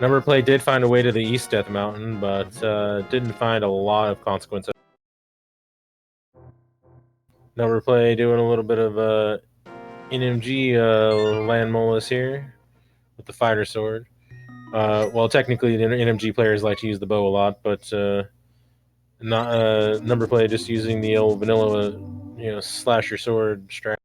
Numberplay did find a way to the east Death Mountain, but didn't find a lot of consequence. Numberplay doing a little bit of NMG Land Molas here with the fighter sword. Well, technically, the NMG players like to use the bow a lot, but not Numberplay just using the old vanilla, slasher sword strat.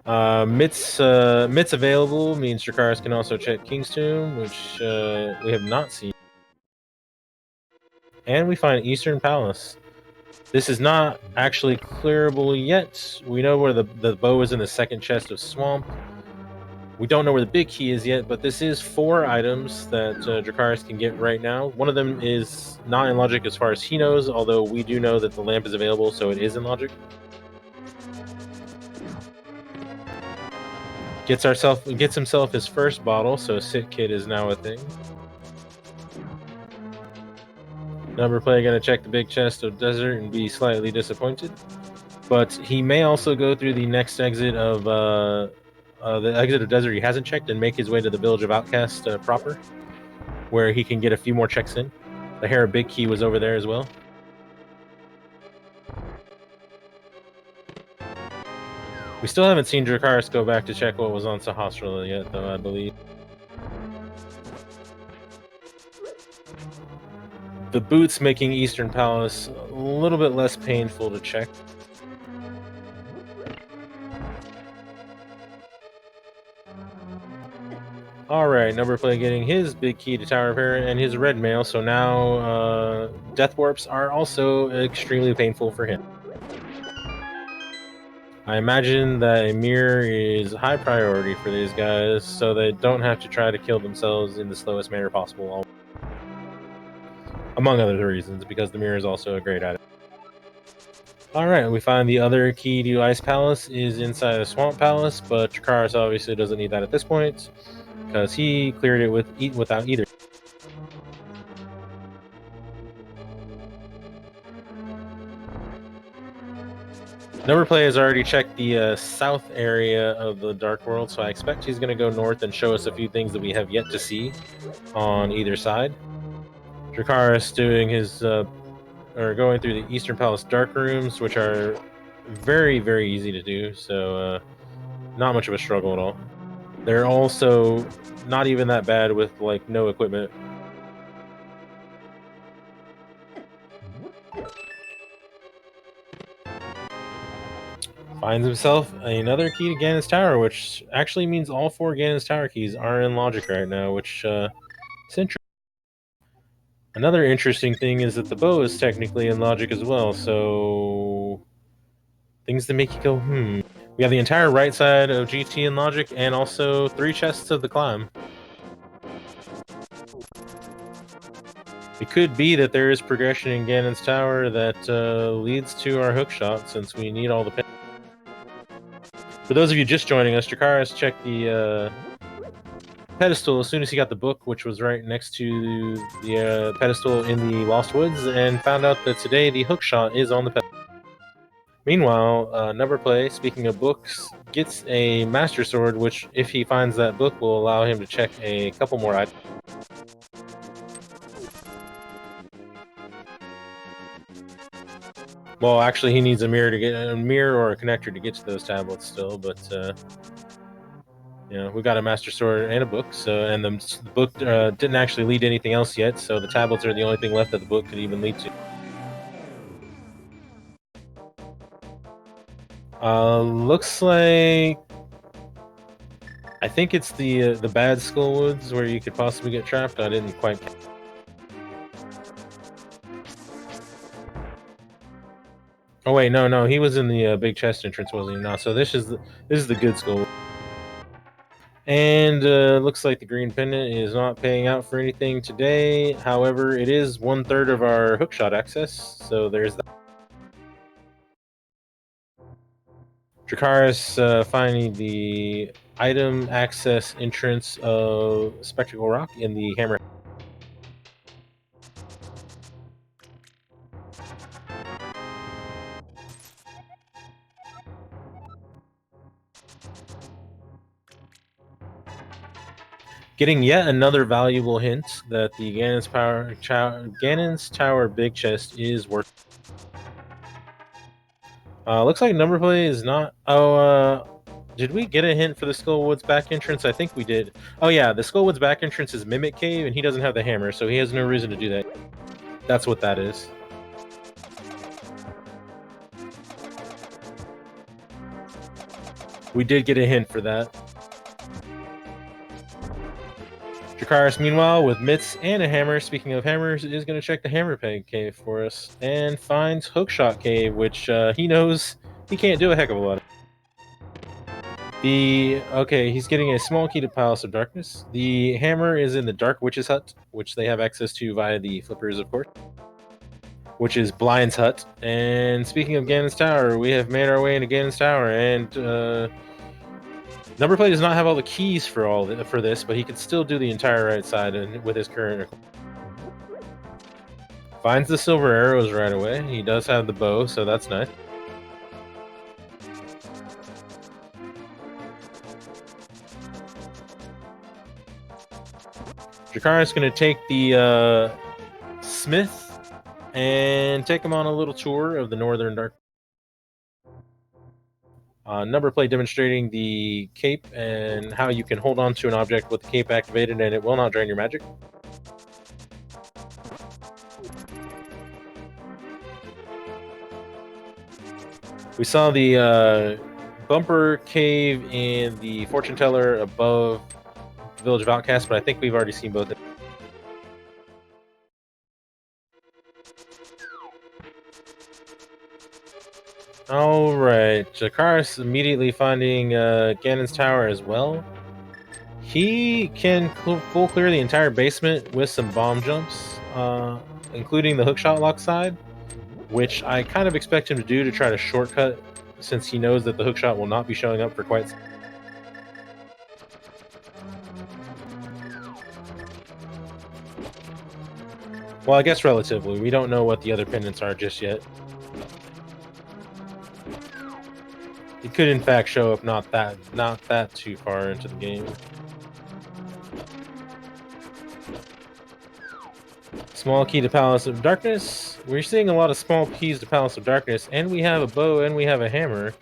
Mitts available means Dracarys can also check King's Tomb, which we have not seen. And we find Eastern Palace. This is not actually clearable yet. We know where the bow is in the second chest of Swamp. We don't know where the big key is yet, but this is 4 items that Dracarys can get right now. One of them is not in logic as far as he knows, although we do know that the lamp is available, so it is in logic. Gets himself his first bottle, so Sit Kit is now a thing. Numberplay gonna check the big chest of Desert and be slightly disappointed, but he may also go through the next exit of the exit of Desert he hasn't checked and make his way to the village of Outcast proper, where he can get a few more checks in. The Hera big key was over there as well. We still haven't seen Dracarys go back to check what was on Sahasrara yet, though, I believe. The boots making Eastern Palace a little bit less painful to check. Alright, Numberplay getting his big key to Tower of Hera and his red mail, so now Death Warps are also extremely painful for him. I imagine that a mirror is high priority for these guys, so they don't have to try to kill themselves in the slowest manner possible. Among other reasons, because the mirror is also a great item. Alright, we find the other key to Ice Palace is inside the Swamp Palace, but Dracarys obviously doesn't need that at this point, because he cleared it without either. Numberplay has already checked the south area of the Dark World, so I expect he's going to go north and show us a few things that we have yet to see on either side. Dracarys doing his, or going through the Eastern Palace Dark Rooms, which are very, very easy to do, so not much of a struggle at all. They're also not even that bad with, like, no equipment. Finds himself another key to Ganon's Tower, which actually means all 4 Ganon's Tower keys are in logic right now, which is interesting. Another interesting thing is that the bow is technically in logic as well, so things that make you go, We have the entire right side of GT in logic, and also 3 chests of the climb. It could be that there is progression in Ganon's Tower that leads to our hookshot, since we need all the pins. For those of you just joining us, Dracarys checked the pedestal as soon as he got the book, which was right next to the pedestal in the Lost Woods, and found out that today the hookshot is on the pedestal. Meanwhile, Numberplay, speaking of books, gets a Master Sword, which, if he finds that book, will allow him to check a couple more items. Well, actually, he needs a mirror or a connector to get to those tablets still, but we got a Master Sword and a book, and the book didn't actually lead to anything else yet, so the tablets are the only thing left that the book could even lead to. Looks like I think it's the bad Skullwoods where you could possibly get trapped. I didn't quite. Oh wait, no, he was in the big chest entrance, wasn't he? No, so this is the good Skullwood. And looks like the green pendant is not paying out for anything today. However, it is 1/3 of our hookshot access, so there's that. Dracarys finding the item access entrance of Spectacle Rock in the Hammer. Getting yet another valuable hint that the Ganon's Tower big chest is worth. Looks like Numberplay is not. Did we get a hint for the Skullwoods back entrance? I think we did. Oh yeah, the Skullwoods back entrance is Mimic Cave, and he doesn't have the hammer, so he has no reason to do that. That's what that is. We did get a hint for that. Dracarys, meanwhile, with mitts and a hammer, speaking of hammers, is going to check the hammer peg cave for us and finds hookshot cave, which he knows he can't do a heck of a lot. He's getting a small key to Palace of Darkness. The hammer is in the Dark Witch's Hut, which they have access to via the flippers, of course, which is Blind's Hut. And speaking of Ganon's Tower, we have made our way into Ganon's Tower, and Numberplay does not have all the keys for this, but he can still do the entire right side with his current. Finds the silver arrows right away. He does have the bow, so that's nice. Dracarys is going to take the smith and take him on a little tour of the Northern Dark. Numberplay demonstrating the cape and how you can hold on to an object with the cape activated and it will not drain your magic. We saw the bumper cave in the fortune teller above the Village of Outcasts, but I think we've already seen both. Alright, Dracarys immediately finding Ganon's Tower as well. He can full clear the entire basement with some bomb jumps, including the hookshot lock side, which I kind of expect him to do to try to shortcut, since he knows that the hookshot will not be showing up for quite some time. Well, I guess relatively. We don't know what the other pendants are just yet. It could in fact show up not that too far into the game. Small key to Palace of Darkness. We're seeing a lot of small keys to Palace of Darkness, and we have a bow and we have a hammer.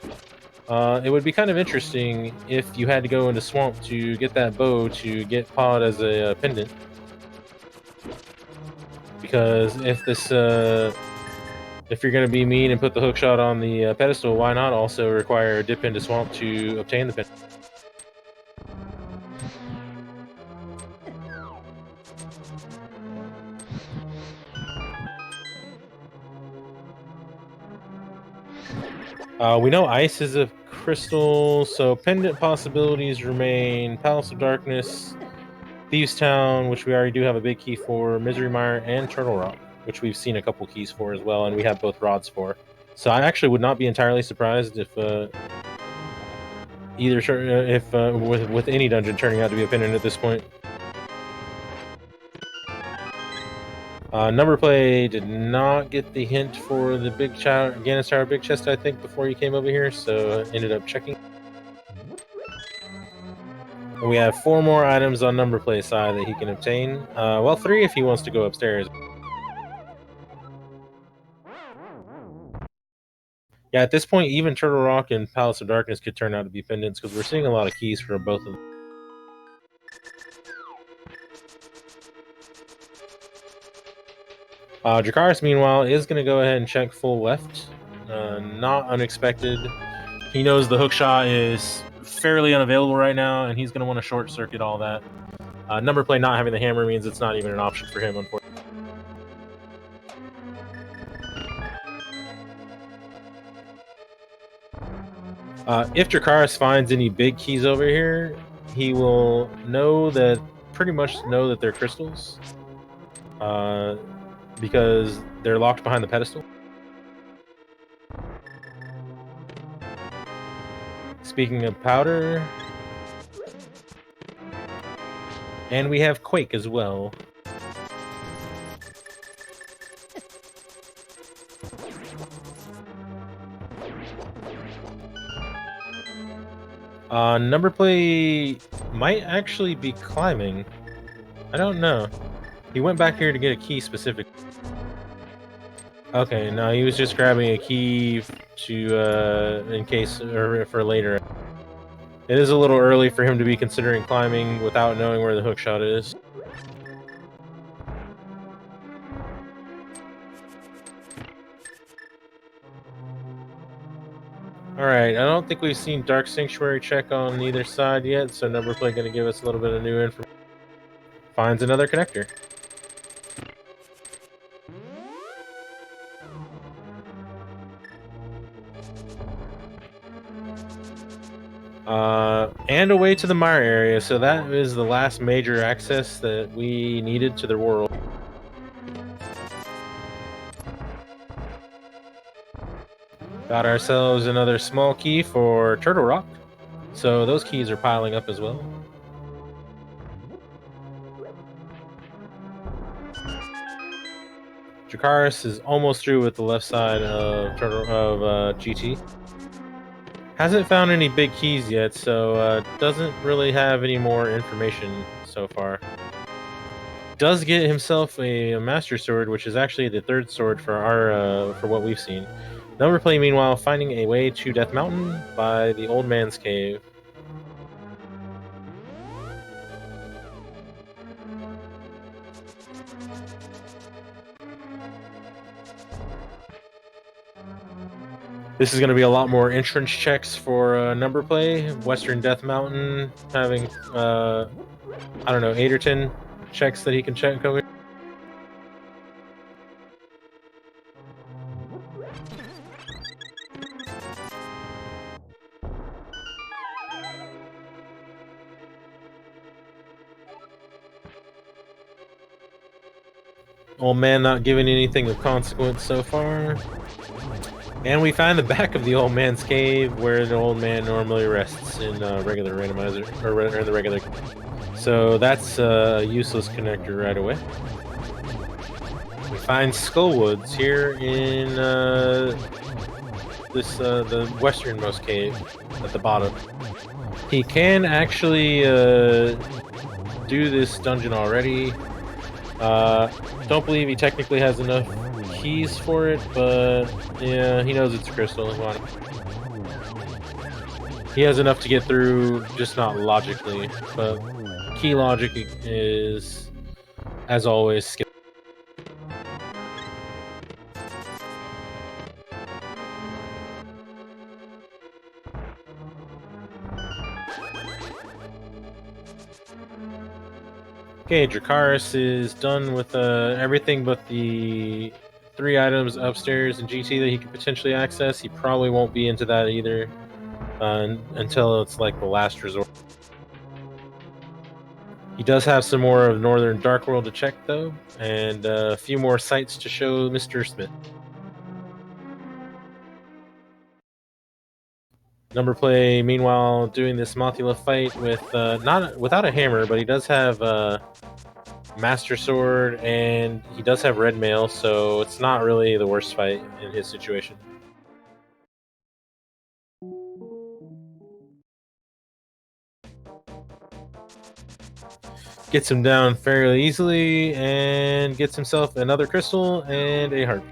It would be kind of interesting if you had to go into Swamp to get that bow to get Pod as a pendant. Because if you're going to be mean and put the hookshot on the pedestal, why not also require a dip into Swamp to obtain the pendant? We know ice is a crystal, so pendant possibilities remain Palace of Darkness, Thieves Town, which we already do have a big key for, Misery Mire, and Turtle Rock, which we've seen a couple keys for as well, and we have both rods for. So I actually would not be entirely surprised if with any dungeon turning out to be a pendant at this point. Numberplay did not get the hint for the big Ganon's Tower big chest, I think, before he came over here, so ended up checking. And we have 4 more items on Numberplay's side that he can obtain. Well, 3 if he wants to go upstairs. Yeah, at this point, even Turtle Rock and Palace of Darkness could turn out to be pendants, because we're seeing a lot of keys for both of them. Dracarys, meanwhile, is going to go ahead and check full left. Not unexpected. He knows the hookshot is fairly unavailable right now, and he's going to want to short circuit all that. Numberplay not having the hammer means it's not even an option for him, unfortunately. If Dracarys finds any big keys over here, he will pretty much know that they're crystals. Because they're locked behind the pedestal. Speaking of powder, and we have Quake as well. Numberplay might actually be climbing. I don't know. He went back here to get a key specific. Okay, no, he was just grabbing a key to in case or for later. It is a little early for him to be considering climbing without knowing where the hookshot is. Alright, I don't think we've seen Dark Sanctuary check on either side yet, so Numberplay going to give us a little bit of new information. Finds another connector. And away to the mire area, so that is the last major access that we needed to the world. Got ourselves another small key for Turtle Rock, so those keys are piling up as well. Dracarys is almost through with the left side of GT. Hasn't found any big keys yet, so doesn't really have any more information so far. Does get himself a Master Sword, which is actually the third sword for our for what we've seen. Numberplay, meanwhile, finding a way to Death Mountain by the Old Man's Cave. This is going to be a lot more entrance checks for Numberplay. Western Death Mountain having, I don't know, 8 or 10 checks that he can check over. Old man not giving anything of consequence so far. And we find the back of the old man's cave where the old man normally rests in regular randomizer, or in the regular. So that's a useless connector right away. We find Skullwoods here in the westernmost cave at the bottom. He can actually do this dungeon already. Don't believe he technically has enough keys for it, but yeah, he knows it's a crystal. He has enough to get through, just not logically, but key logic is, as always, skip. Okay, Dracarys is done with everything but the 3 items upstairs in GT that he could potentially access. He probably won't be into that either until it's like the last resort. He does have some more of Northern Dark World to check, though, and a few more sites to show Mr. Smith. Numberplay, meanwhile, doing this Mothula fight with not without a hammer, but he does have Master Sword, and he does have Red Mail, so it's not really the worst fight in his situation. Gets him down fairly easily, and gets himself another crystal and a heart.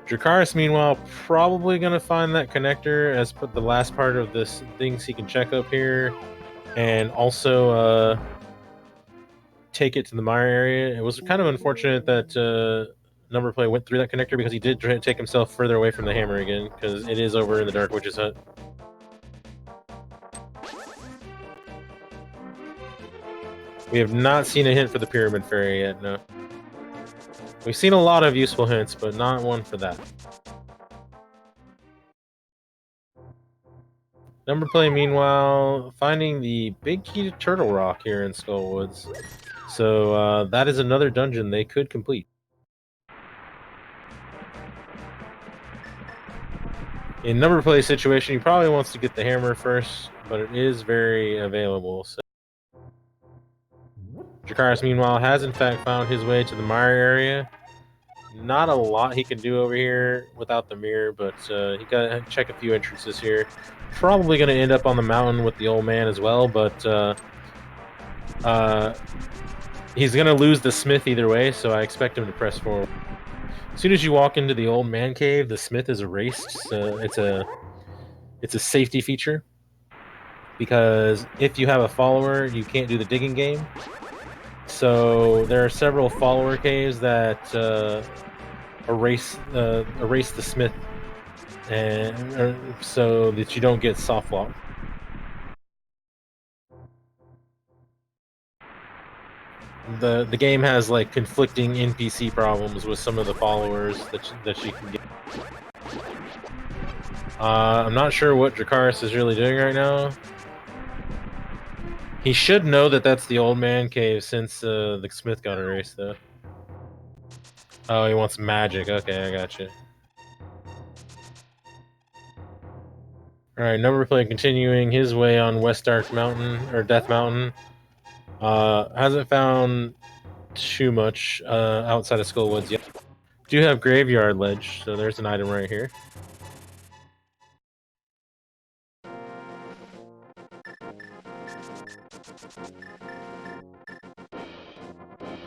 Dracarys, meanwhile, probably going to find that connector as put the last part of this things he can check up here, and also take it to the mire area. It was kind of unfortunate that Numberplay went through that connector, because he did try to take himself further away from the hammer again, because it is over in the Dark Witch's hut. We have not seen a hint for the Pyramid Fairy yet, no. We've seen a lot of useful hints, but not one for that. Numberplay, meanwhile, finding the big key to Turtle Rock here in Skullwoods. So that is another dungeon they could complete. In Numberplay's situation, he probably wants to get the hammer first, but it is very available. So Dracarys, meanwhile, has in fact found his way to the mire area. Not a lot he can do over here without the mirror, but he got to check a few entrances here. Probably going to end up on the mountain with the old man as well, but he's going to lose the smith either way, so I expect him to press forward. As soon as you walk into the old man cave, the smith is erased. So it's a safety feature, because if you have a follower, you can't do the digging game. So there are several follower caves that erase the smith, and so that you don't get soft lock. The game has like conflicting NPC problems with some of the followers that you can get. I'm not sure what Dracarys is really doing right now. He should know that that's the old man cave since the smith got erased, though. Oh, he wants magic. Okay, I got you. All right, Numberplay continuing his way on West Dark Mountain or Death Mountain. Hasn't found too much outside of Skullwoods yet. Do have Graveyard Ledge, so there's an item right here.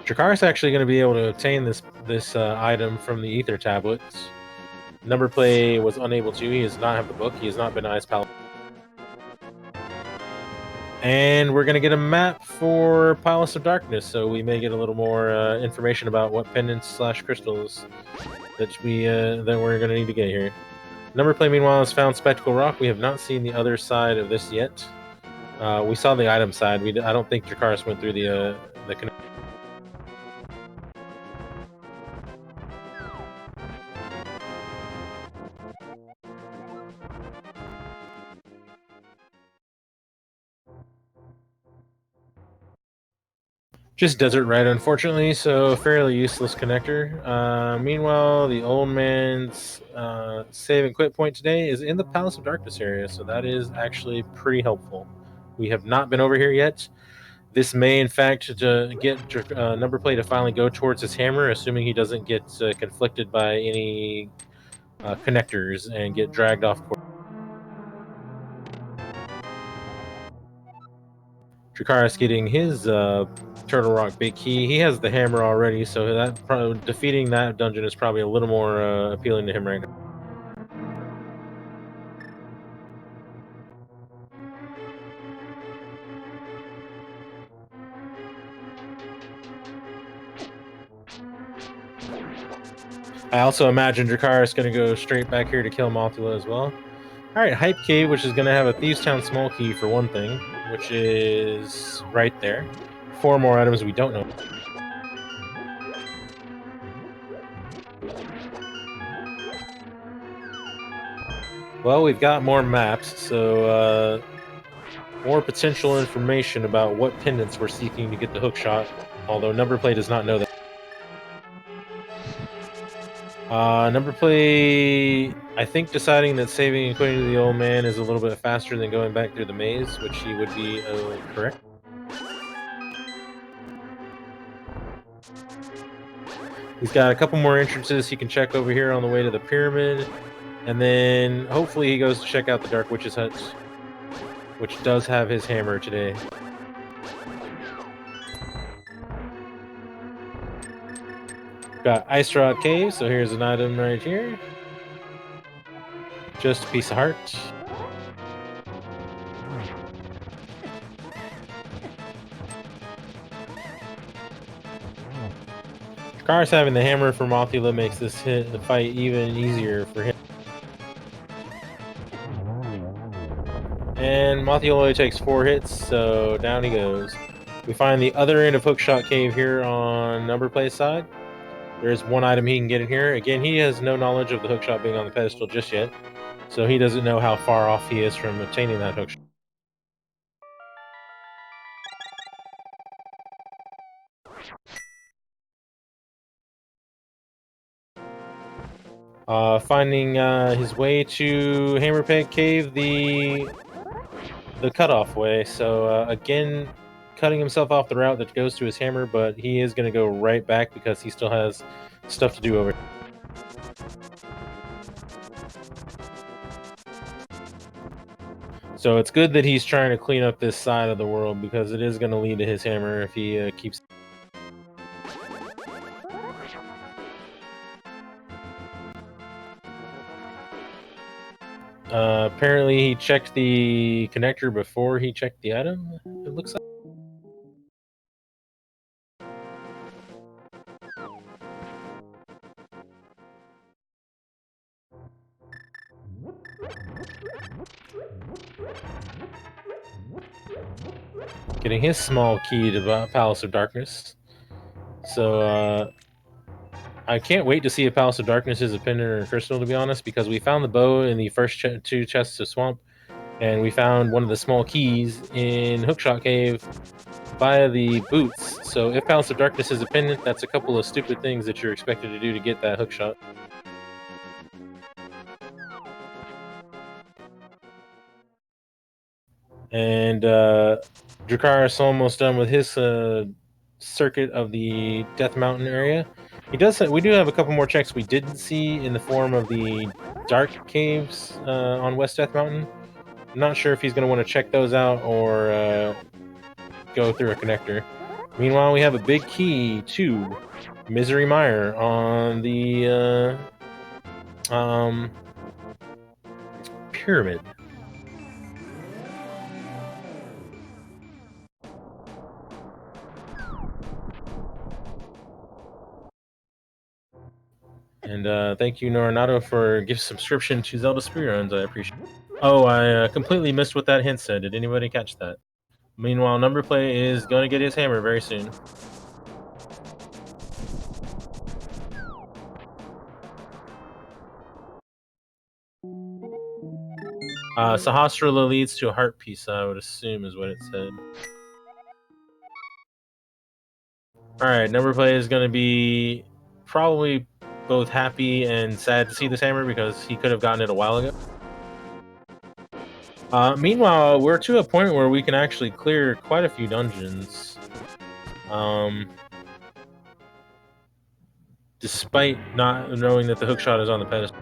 Dracarys actually going to be able to obtain this item from the Ether Tablets. Numberplay was unable to. He does not have the book. He has not been Ice Palace. And we're going to get a map for Palace of Darkness, so we may get a little more information about what pendants / crystals that we're going to need to get here. Numberplay, meanwhile, has found Spectacle Rock. We have not seen the other side of this yet. We saw the item side. I don't think Dracarys went through the just desert right, unfortunately, so fairly useless connector. Meanwhile, the old man's save and quit point today is in the Palace of Darkness area, so that is actually pretty helpful. We have not been over here yet. This may, in fact, to get Numberplay to finally go towards his hammer, assuming he doesn't get conflicted by any connectors and get dragged off course. Dracarys getting his Turtle Rock big key. He has the hammer already, so that defeating that dungeon is probably a little more appealing to him right now. I also imagine Dracarys going to go straight back here to kill Mothula as well. All right, Hype Cave, which is going to have a Thieves Town small key for one thing, which is right there. 4 more items we don't know. Well, we've got more maps, so more potential information about what pendants we're seeking to get the hook shot, although Numberplay does not know that. Numberplay, I think, deciding that saving and quitting to the old man is a little bit faster than going back through the maze, which he would be correct. He's got a couple more entrances he can check over here on the way to the pyramid, and then hopefully he goes to check out the Dark Witch's hut, which does have his hammer today. Got Ice Rock Cave, so here's an item right here. Just a piece of heart. Dracarys having the hammer for Mothula makes this fight even easier for him. And Mothula only takes 4 hits, so down he goes. We find the other end of Hookshot Cave here on Numberplay's side. There's one item he can get in here. Again, he has no knowledge of the hookshot being on the pedestal just yet, so he doesn't know how far off he is from obtaining that hookshot. Finding his way to Hammerpeg Cave the cutoff way. So again, cutting himself off the route that goes to his hammer, but he is going to go right back because he still has stuff to do over here. So it's good that he's trying to clean up this side of the world because it is going to lead to his hammer if he keeps... apparently he checked the connector before he checked the item, it looks like. Getting his small key to Palace of Darkness. So I can't wait to see if Palace of Darkness is a pendant or a crystal, to be honest, because we found the bow in the first two chests of Swamp, and we found one of the small keys in Hookshot Cave via the boots. So if Palace of Darkness is a pendant, that's a couple of stupid things that you're expected to do to get that hookshot. And Dracarys almost done with his circuit of the Death Mountain area. We do have a couple more checks we didn't see in the form of the dark caves on West Death Mountain. I'm not sure if he's going to want to check those out or go through a connector. Meanwhile, we have a big key to Misery Mire on the pyramid. And thank you, Noranato, for gift subscription to Zelda Speedruns. I appreciate it. Oh, I completely missed what that hint said. Did anybody catch that? Meanwhile, Numberplay is going to get his hammer very soon. Sahasrara leads to a heart piece, I would assume is what it said. Alright, Numberplay is going to be probably both happy and sad to see this hammer because he could have gotten it a while ago. Meanwhile, we're to a point where we can actually clear quite a few dungeons. Despite not knowing that the hookshot is on the pedestal.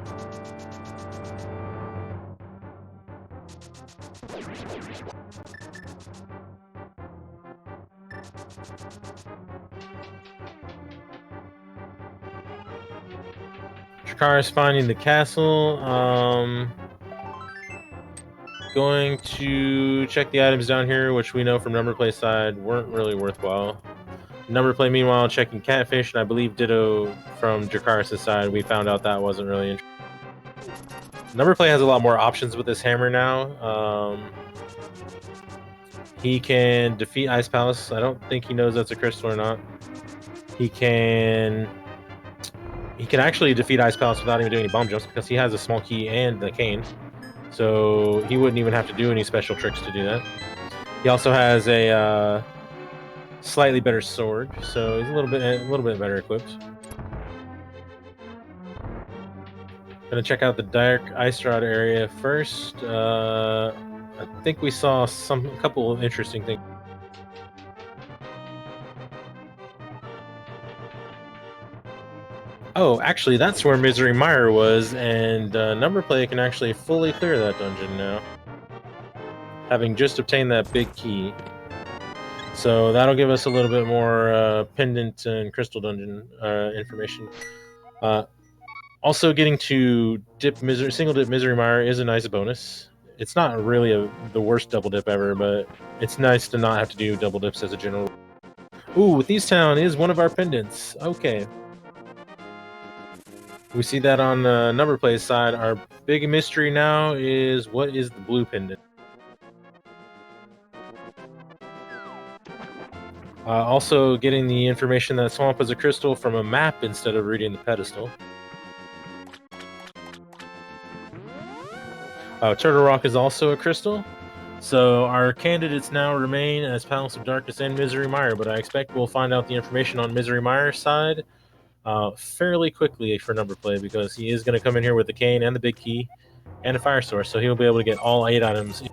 Dracarys finding the castle. Going to check the items down here, which we know from Numberplay's side weren't really worthwhile. Numberplay, meanwhile, checking catfish, and I believe ditto from Dracarys' side. We found out that wasn't really interesting. Numberplay has a lot more options with this hammer now. He can defeat Ice Palace. I don't think he knows that's a crystal or not. He can actually defeat Ice Palace without even doing any bomb jumps because he has a small key and the cane. So he wouldn't even have to do any special tricks to do that. He also has a slightly better sword, so he's a little bit better equipped. Gonna check out the Dark Ice Rod area first. I think we saw a couple of interesting things. Oh, actually, that's where Misery Mire was, and Numberplay can actually fully clear that dungeon now, having just obtained that big key. So that'll give us a little bit more pendant and crystal dungeon information. Also, getting to single dip Misery Mire is a nice bonus. It's not really the worst double dip ever, but it's nice to not have to do double dips as a general. Ooh, Thieves Town is one of our pendants. Okay. We see that on Numberplay's side. Our big mystery now is what is the blue pendant. Also getting the information that Swamp is a crystal from a map instead of reading the pedestal. Turtle Rock is also a crystal. So our candidates now remain as Palace of Darkness and Misery Mire, but I expect we'll find out the information on Misery Mire's side fairly quickly for Numberplay, because he is going to come in here with the cane and the big key and a fire source, so he'll be able to get all 8 items.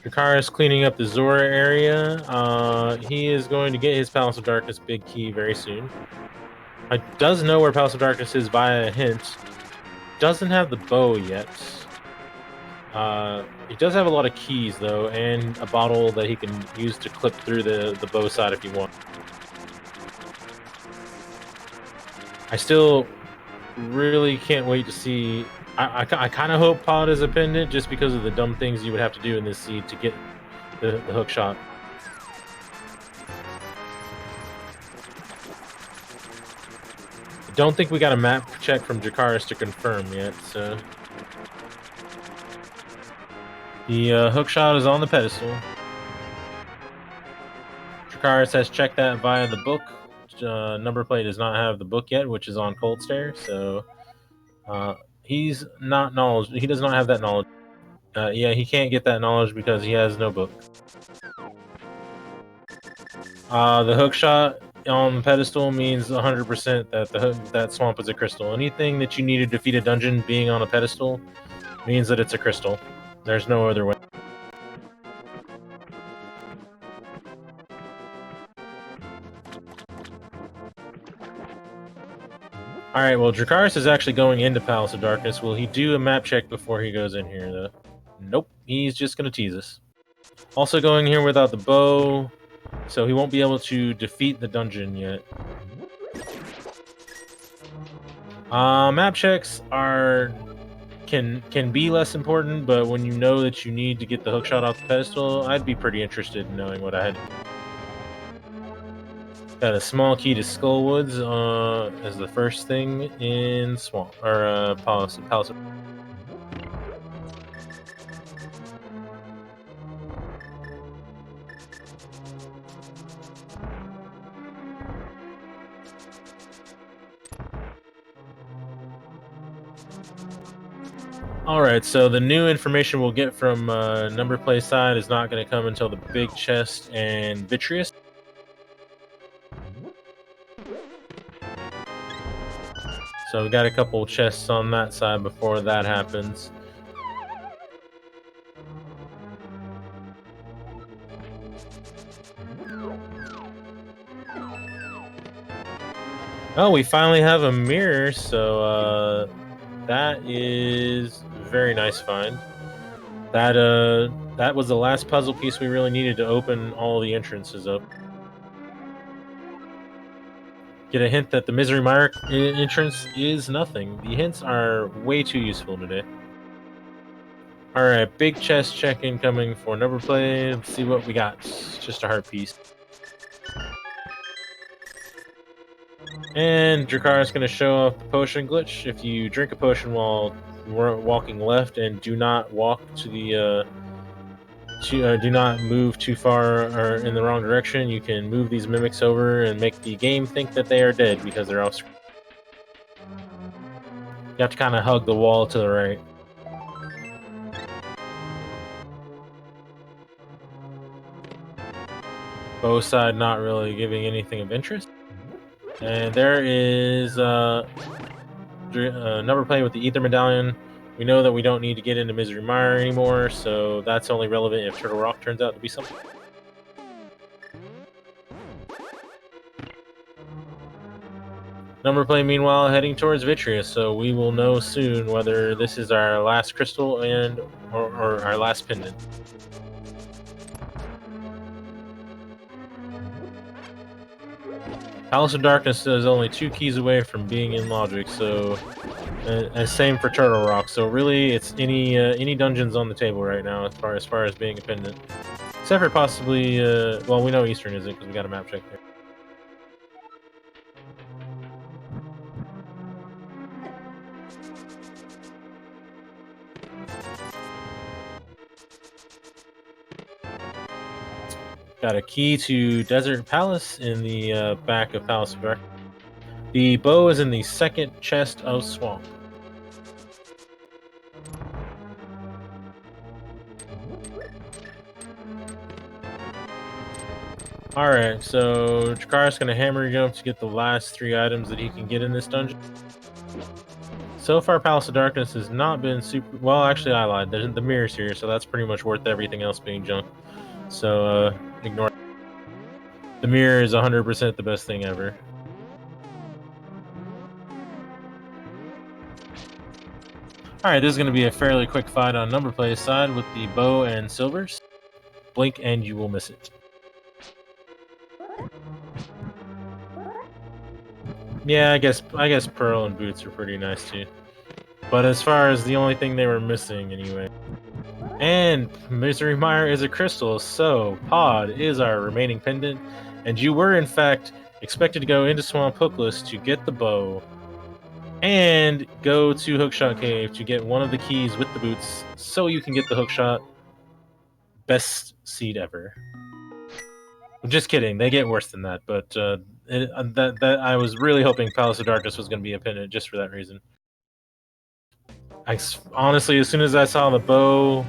Dracarys cleaning up the Zora area. He is going to get his Palace of Darkness big key very soon. I does know where Palace of Darkness is via a hint. Doesn't have the bow yet. He does have a lot of keys, though, and a bottle that he can use to clip through the bow side if you want. I still really can't wait to see... I kind of hope Pod is a pendant, just because of the dumb things you would have to do in this seed to get the hook shot. don't think we got a map check from Dracarys to confirm yet, so... The hookshot is on the pedestal. Dracarys has checked that via the book. Numberplay does not have the book yet, which is on Cold Stare, so... he's not knowledge. He does not have that knowledge. Yeah, he can't get that knowledge because he has no book. The hookshot on the pedestal means 100% that that swamp is a crystal. Anything that you need to defeat a dungeon being on a pedestal means that it's a crystal. There's no other way. Alright, well, Dracarys is actually going into Palace of Darkness. Will he do a map check before he goes in here, though? Nope, he's just going to tease us. Also going here without the bow, so he won't be able to defeat the dungeon yet. Map checks can be less important, but when you know that you need to get the hookshot off the pedestal, I'd be pretty interested in knowing what I had. Got a small key to Skullwoods as the first thing in Swamp or Palace. Alright, so the new information we'll get from Numberplay side is not going to come until the big chest and Vitreous. So we got a couple chests on that side before that happens. Oh, we finally have a mirror, so that is a very nice find. That was the last puzzle piece we really needed to open all the entrances up. Get a hint that the Misery Mire entrance is nothing. The hints are way too useful today. Alright, big chest check-in coming for Numberplay. Let's see what we got. Just a heart piece. And Dracarys is going to show off the potion glitch. If you drink a potion while walking left and do not walk to the do not move too far or in the wrong direction, you can move these mimics over and make the game think that they are dead because they're off screen. You have to kind of hug the wall to the right. Bow side not really giving anything of interest. And there is Numberplay with the Ether Medallion. We know that we don't need to get into Misery Mire anymore, so that's only relevant if Turtle Rock turns out to be something. Numberplay, meanwhile, heading towards Vitreous, so we will know soon whether this is our last crystal or our last pendant. Palace of Darkness is only 2 keys away from being in Logic, so same for Turtle Rock. So really, it's any dungeons on the table right now as far as being a pendant, except for possibly well, we know Eastern isn't because we got a map check there. Got a key to Desert Palace in the back of Palace of Darkness. The bow is in the second chest of Swamp. Alright, so Dracarys is going to hammer jump to get the last 3 items that he can get in this dungeon. So far, Palace of Darkness has not been super... Well, actually, I lied. The mirror's here, so that's pretty much worth everything else being junk. So, ignore it. The mirror is 100% the best thing ever. Alright, this is going to be a fairly quick fight on Numberplay's side with the bow and silvers. Blink and you will miss it. Yeah, I guess Pearl and Boots are pretty nice too. But as far as the only thing they were missing anyway. And Misery Mire is a crystal, so Pod is our remaining pendant. And you were, in fact, expected to go into Swamp Hookless to get the bow. And go to Hookshot Cave to get one of the keys with the boots so you can get the hookshot. Best seed ever. I'm just kidding. They get worse than that, but that I was really hoping Palace of Darkness was going to be a pendant just for that reason. Honestly, as soon as I saw the bow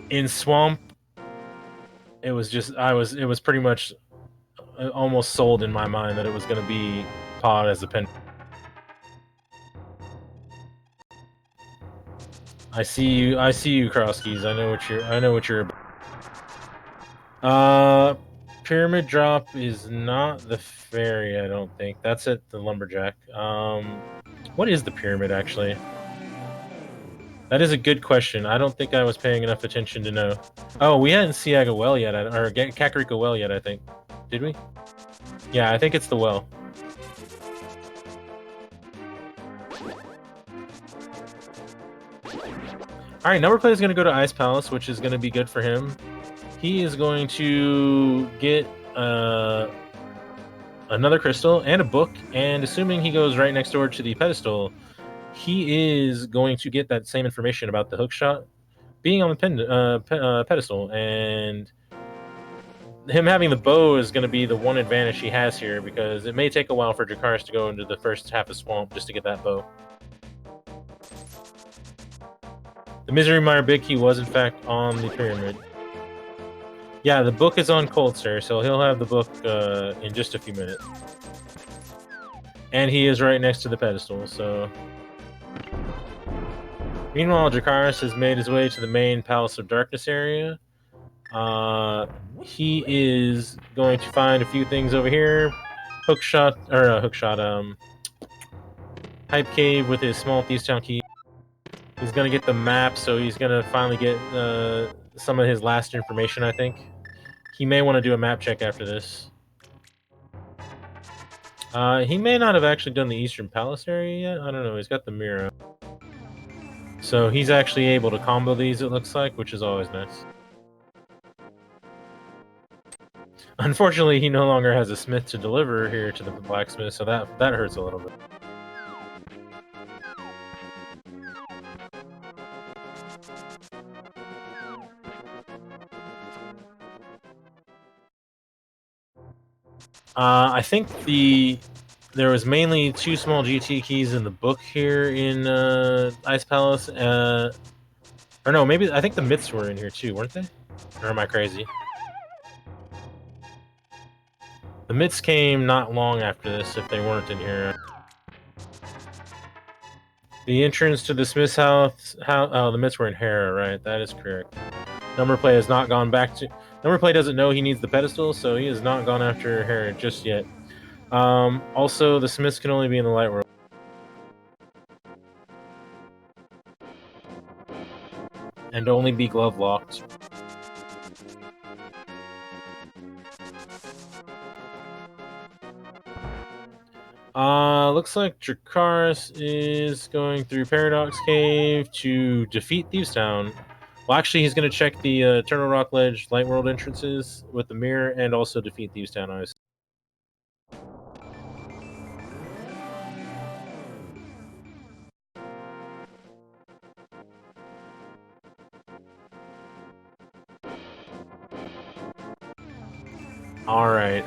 in Swamp, it was pretty much almost sold in my mind that it was going to be Pod as a pendant. I see you, Crosskeys. I know what you're about. Pyramid Drop is not the ferry, I don't think. That's at the Lumberjack. What is the pyramid, actually? That is a good question. I don't think I was paying enough attention to know. Oh, we hadn't Siaga Well yet, or Kakariko Well yet, I think. Did we? Yeah, I think it's the well. Alright, Numberplay is going to go to Ice Palace, which is going to be good for him. He is going to get another crystal and a book, and assuming he goes right next door to the pedestal, he is going to get that same information about the hookshot being on the pedestal, and him having the bow is going to be the one advantage he has here, because it may take a while for Dracarys to go into the first half of Swamp just to get that bow. The Misery Mire Big Key was in fact on the pyramid. Yeah, the book is on Coldster, so he'll have the book in just a few minutes. And he is right next to the pedestal, so... Meanwhile, Dracarys has made his way to the main Palace of Darkness area. He is going to find a few things over here. Hype Cave with his small Thieves Town key. He's going to get the map, so he's going to finally get some of his last information, I think. He may want to do a map check after this. He may not have actually done the Eastern Palace area yet. I don't know. He's got the mirror. So he's actually able to combo these, it looks like, which is always nice. Unfortunately, he no longer has a smith to deliver here to the blacksmith, so that hurts a little bit. I think there was mainly 2 small GT keys in the book here in Ice Palace. Or no, maybe I think the myths were in here too, weren't they? Or am I crazy? The myths came not long after this, if they weren't in here. The entrance to the Smith's house. Oh, the myths were in Hera, right? That is correct. Numberplay has not gone back to. Numberplay doesn't know he needs the pedestal, so he has not gone after Hera just yet. Also, the Smiths can only be in the light world. And only be glove locked. Looks like Dracarys is going through Paradox Cave to defeat Thieves Town. Well, actually, he's going to check the Eternal Rock Ledge Light World entrances with the mirror and also defeat Thieves Town, I assume. Alright,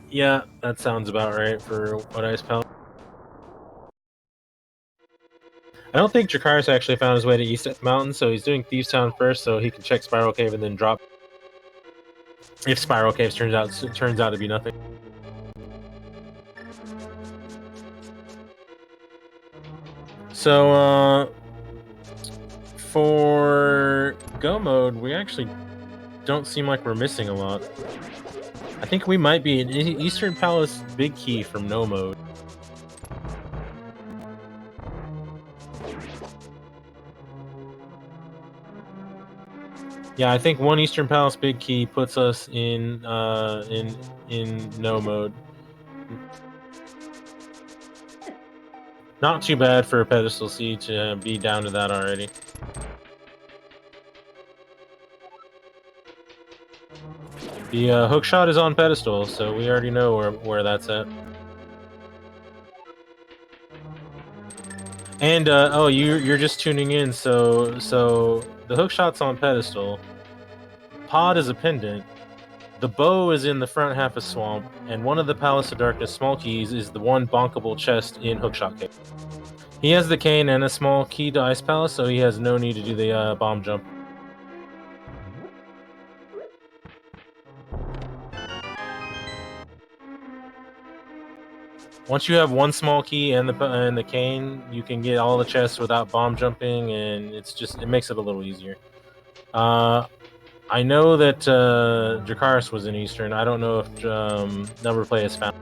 yeah, that sounds about right for what I spelled. I don't think Dracarys actually found his way to East Mountain, so he's doing Thieves Town first so he can check Spiral Cave and then drop. If Spiral Cave turns out to be nothing. So, for Go Mode, we actually don't seem like we're missing a lot. I think we might be an Eastern Palace Big Key from No Mode. Yeah, I think one Eastern Palace Big Key puts us in No Mode. Not too bad for a pedestal seed to be down to that already. The hookshot is on pedestal, so we already know where that's at. And oh, you're just tuning in. So the hookshot's on pedestal. Pod is a pendant. The bow is in the front half of swamp, and one of the Palace of Darkness small keys is the one bonkable chest in hookshot cave. He has the cane and a small key to Ice Palace, so he has no need to do the bomb jump. Once you have one small key and the cane, you can get all the chests without bomb jumping, and it makes it a little easier. I know that Dracarys was in Eastern. I don't know if Numberplay has found.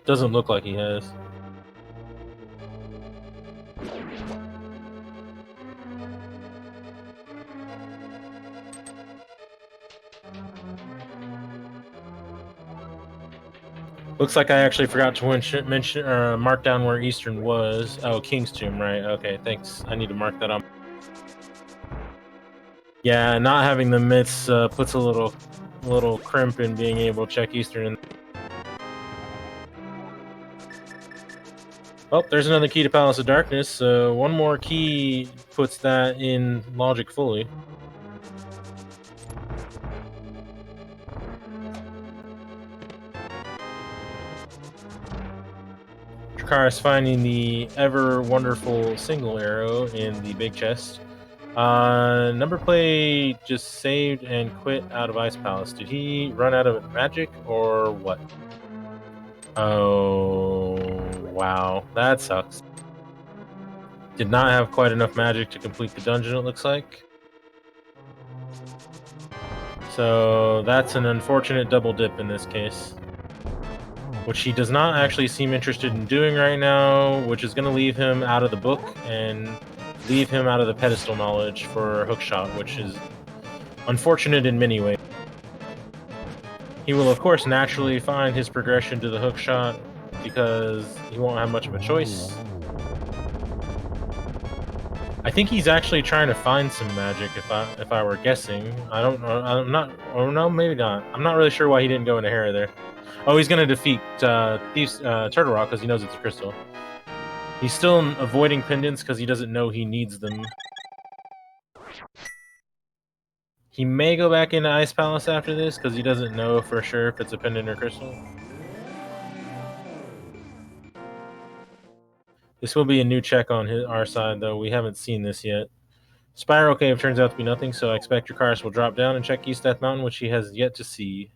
Doesn't look like he has. Looks like I actually forgot to mention mark down where Eastern was. Oh, King's Tomb, right? Okay, thanks. I need to mark that up. Yeah, not having the myths puts a little crimp in being able to check Eastern. Oh, there's another key to Palace of Darkness. One more key puts that in logic fully. Dracarys finding the ever wonderful single arrow in the big chest. Numberplay just saved and quit out of Ice Palace. Did he run out of magic or what? Oh, wow. That sucks. Did not have quite enough magic to complete the dungeon, it looks like. So that's an unfortunate double dip in this case. Which he does not actually seem interested in doing right now, which is going to leave him out of the book and leave him out of the pedestal knowledge for hookshot, which is unfortunate in many ways. He will, of course, naturally find his progression to the hookshot because he won't have much of a choice. I think he's actually trying to find some magic. If I were guessing, I don't know. I'm not. Or no, maybe not. I'm not really sure why he didn't go into Hera there. Oh, he's gonna defeat Turtle Rock because he knows it's a crystal. He's still avoiding pendants because he doesn't know he needs them. He may go back into Ice Palace after this because he doesn't know for sure if it's a pendant or crystal. This will be a new check on our side, though. We haven't seen this yet. Spiral Cave turns out to be nothing, so I expect Dracarys will drop down and check East Death Mountain, which he has yet to see.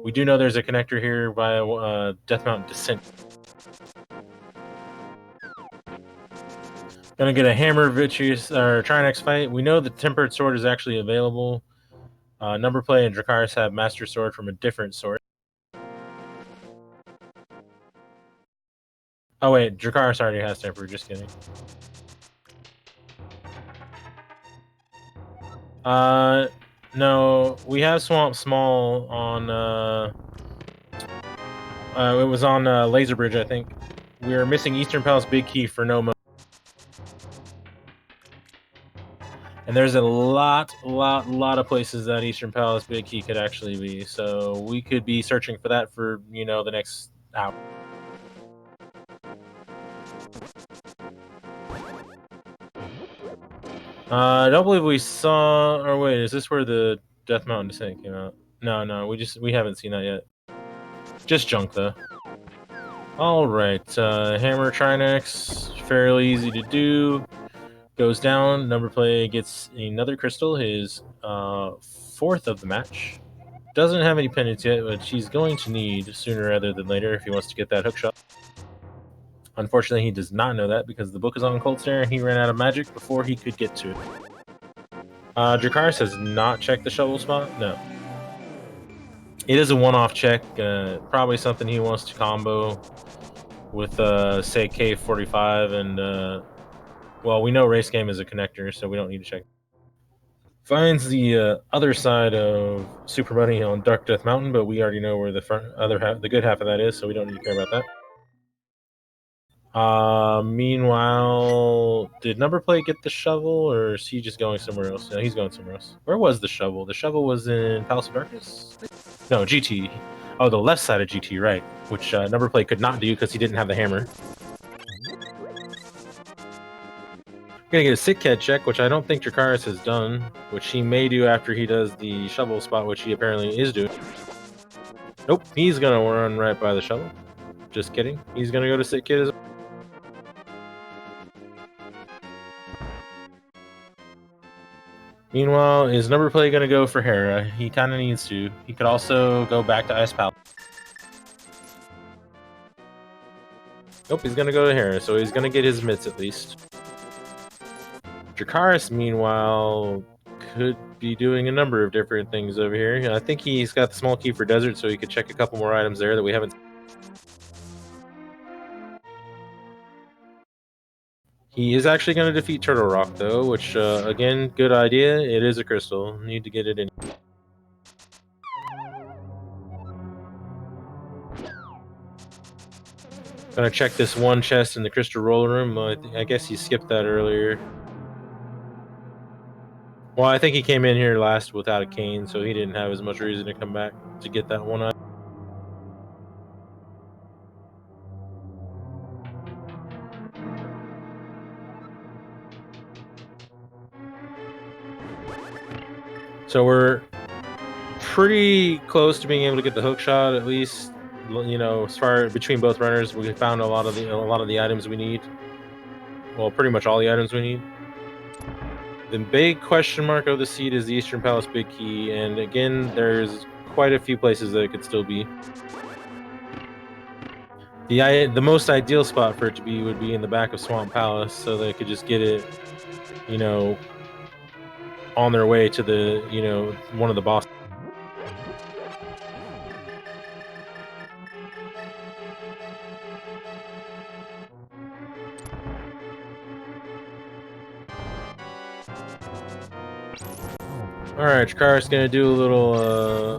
We do know there's a connector here via Death Mountain Descent. Gonna get a Hammer Vitreous or Trinex fight. We know the Tempered Sword is actually available. Numberplay and Dracarys have Master Sword from a different source. Oh wait, Dracarys already has Tempered, just kidding. No, we have Swamp Small on, it was on Laser Bridge, I think. We're missing Eastern Palace Big Key for no mo. And there's a lot of places that Eastern Palace Big Key could actually be. So we could be searching for that for, you know, the next hour. I don't believe we saw, or wait, is this where the Death Mountain Descent came out? No, we haven't seen that yet. Just junk though. Alright, Hammer Trinex, fairly easy to do. Goes down, Numberplay gets another crystal, his fourth of the match. Doesn't have any pendants yet, but she's going to need sooner rather than later if he wants to get that hookshot. Unfortunately, he does not know that because the book is on Cold Stare and he ran out of magic before he could get to it. Dracarys has not checked the shovel spot? No. It is a one-off check, probably something he wants to combo with, say, K45 and, well, we know Race Game is a connector, so we don't need to check. Finds the other side of Super Money on Dark Death Mountain, but we already know where the good half of that is, so we don't need to care about that. Meanwhile, did Numberplay get the shovel, or is he just going somewhere else? No, he's going somewhere else. Where was the shovel? The shovel was in Palace of Darkness? No, GT. Oh, the left side of GT, right. Which Numberplay could not do because he didn't have the hammer. Gonna get a sick cat check, which I don't think Dracarys has done, which he may do after he does the shovel spot, which he apparently is doing. Nope, he's gonna run right by the shovel. Just kidding. He's gonna go to sick kid as well. Meanwhile, is Numberplay gonna go for Hera? He kind of needs to. He could also go back to Ice Palace. Nope, he's gonna go to Hera, so he's gonna get his mitts at least. Dracarys, meanwhile, could be doing a number of different things over here. I think he's got the small key for desert, so he could check a couple more items there that we haven't. He is actually going to defeat Turtle Rock, though, which, again, good idea. It is a crystal. Need to get it in. Gonna check this one chest in the crystal roller room. I guess he skipped that earlier. Well, I think he came in here last without a cane, so he didn't have as much reason to come back to get that one item. So we're pretty close to being able to get the hook shot, at least. You know, as far between both runners, we found a lot of the items we need. Well, pretty much all the items we need. The big question mark of the seed is the Eastern Palace Big Key, and again, there's quite a few places that it could still be. The most ideal spot for it to be would be in the back of Swamp Palace, so they could just get it, you know, on their way to the, you know, one of the bosses. Alright, Dracarys gonna do a little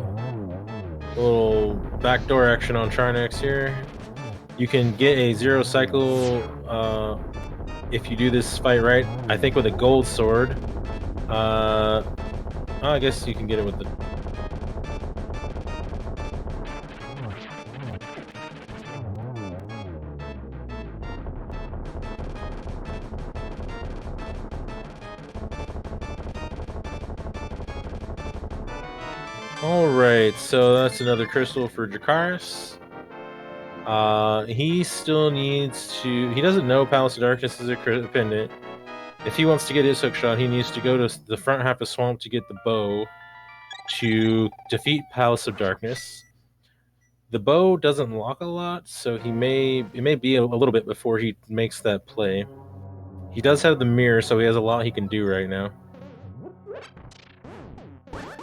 backdoor action on Trinex here. You can get a 0 cycle if you do this fight right. I think with a gold sword. I guess you can get it with the. Alright, so that's another crystal for Dracarys. He still needs to. He doesn't know Palace of Darkness is a pendant. If he wants to get his hook shot, he needs to go to the front half of Swamp to get the bow to defeat Palace of Darkness. The bow doesn't lock a lot, so it may be a little bit before he makes that play. He does have the mirror, so he has a lot he can do right now.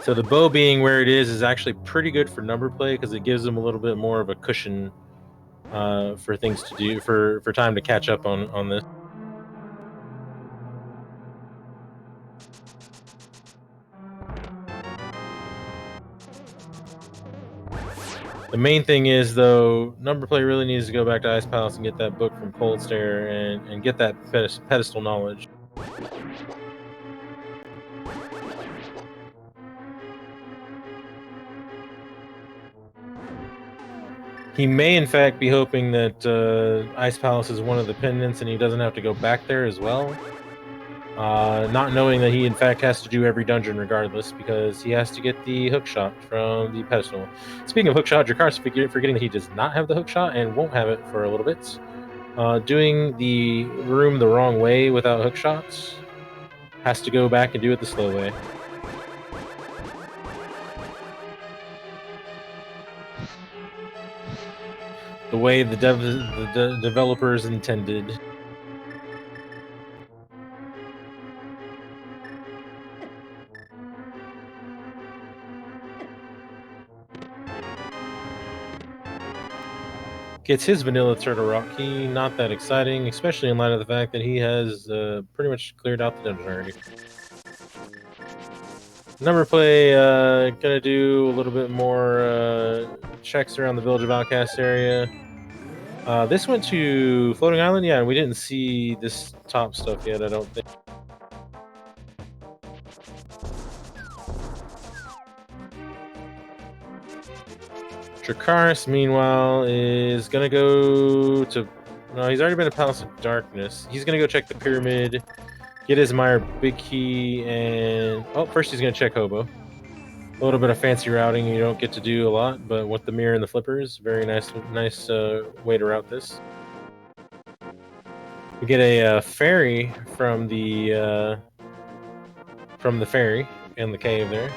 So the bow being where it is actually pretty good for Numberplay because it gives him a little bit more of a cushion for things to do, for time to catch up on this. The main thing is, though, Numberplay really needs to go back to Ice Palace and get that book from Cold Stare and get that pedestal knowledge. He may, in fact, be hoping that Ice Palace is one of the pendants and he doesn't have to go back there as well. Not knowing that he, in fact, has to do every dungeon regardless because he has to get the hookshot from the pedestal. Speaking of hookshot, Dracarys forgetting that he does not have the hookshot and won't have it for a little bit. Doing the room the wrong way without hookshots. Has to go back and do it the slow way. The way the developers intended. Gets his vanilla Turtle Rock key, not that exciting, especially in light of the fact that he has pretty much cleared out the dungeon already. Numberplay gonna do a little bit more checks around the Village of Outcasts area. This went to Floating Island, yeah, and we didn't see this top stuff yet, I don't think. Dracarys, meanwhile, is gonna go to. No, he's already been to Palace of Darkness. He's gonna go check the pyramid, Get his Meyer big key, and first he's gonna check Hobo. A little bit of fancy routing you don't get to do a lot, but with the mirror and the flippers, very nice way to route this. We get a ferry from the ferry in the cave there.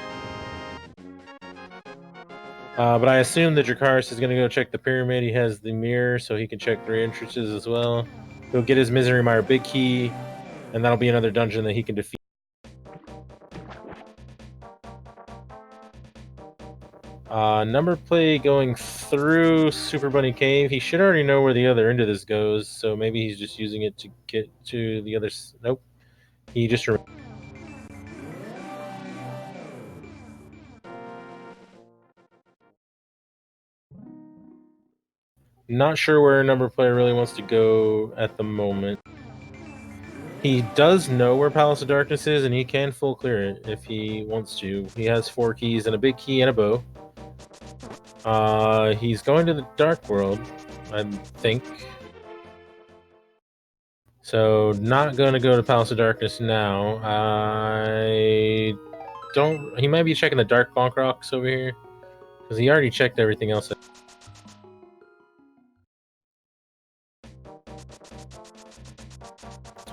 But I assume that Dracarys is going to go check the pyramid. He has the mirror, so he can check 3 entrances as well. He'll get his Misery Mire big key, and that'll be another dungeon that he can defeat. Numberplay going through Super Bunny Cave. He should already know where the other end of this goes, so maybe he's just using it to get to the other... Nope. He just... Not sure where Numberplay really wants to go at the moment. He does know where Palace of Darkness is, and he can full clear it if he wants to. He has 4 keys and a big key and a bow. He's going to the Dark World, I think. So, not going to go to Palace of Darkness now. He might be checking the Dark Bonk Rocks over here, because he already checked everything else.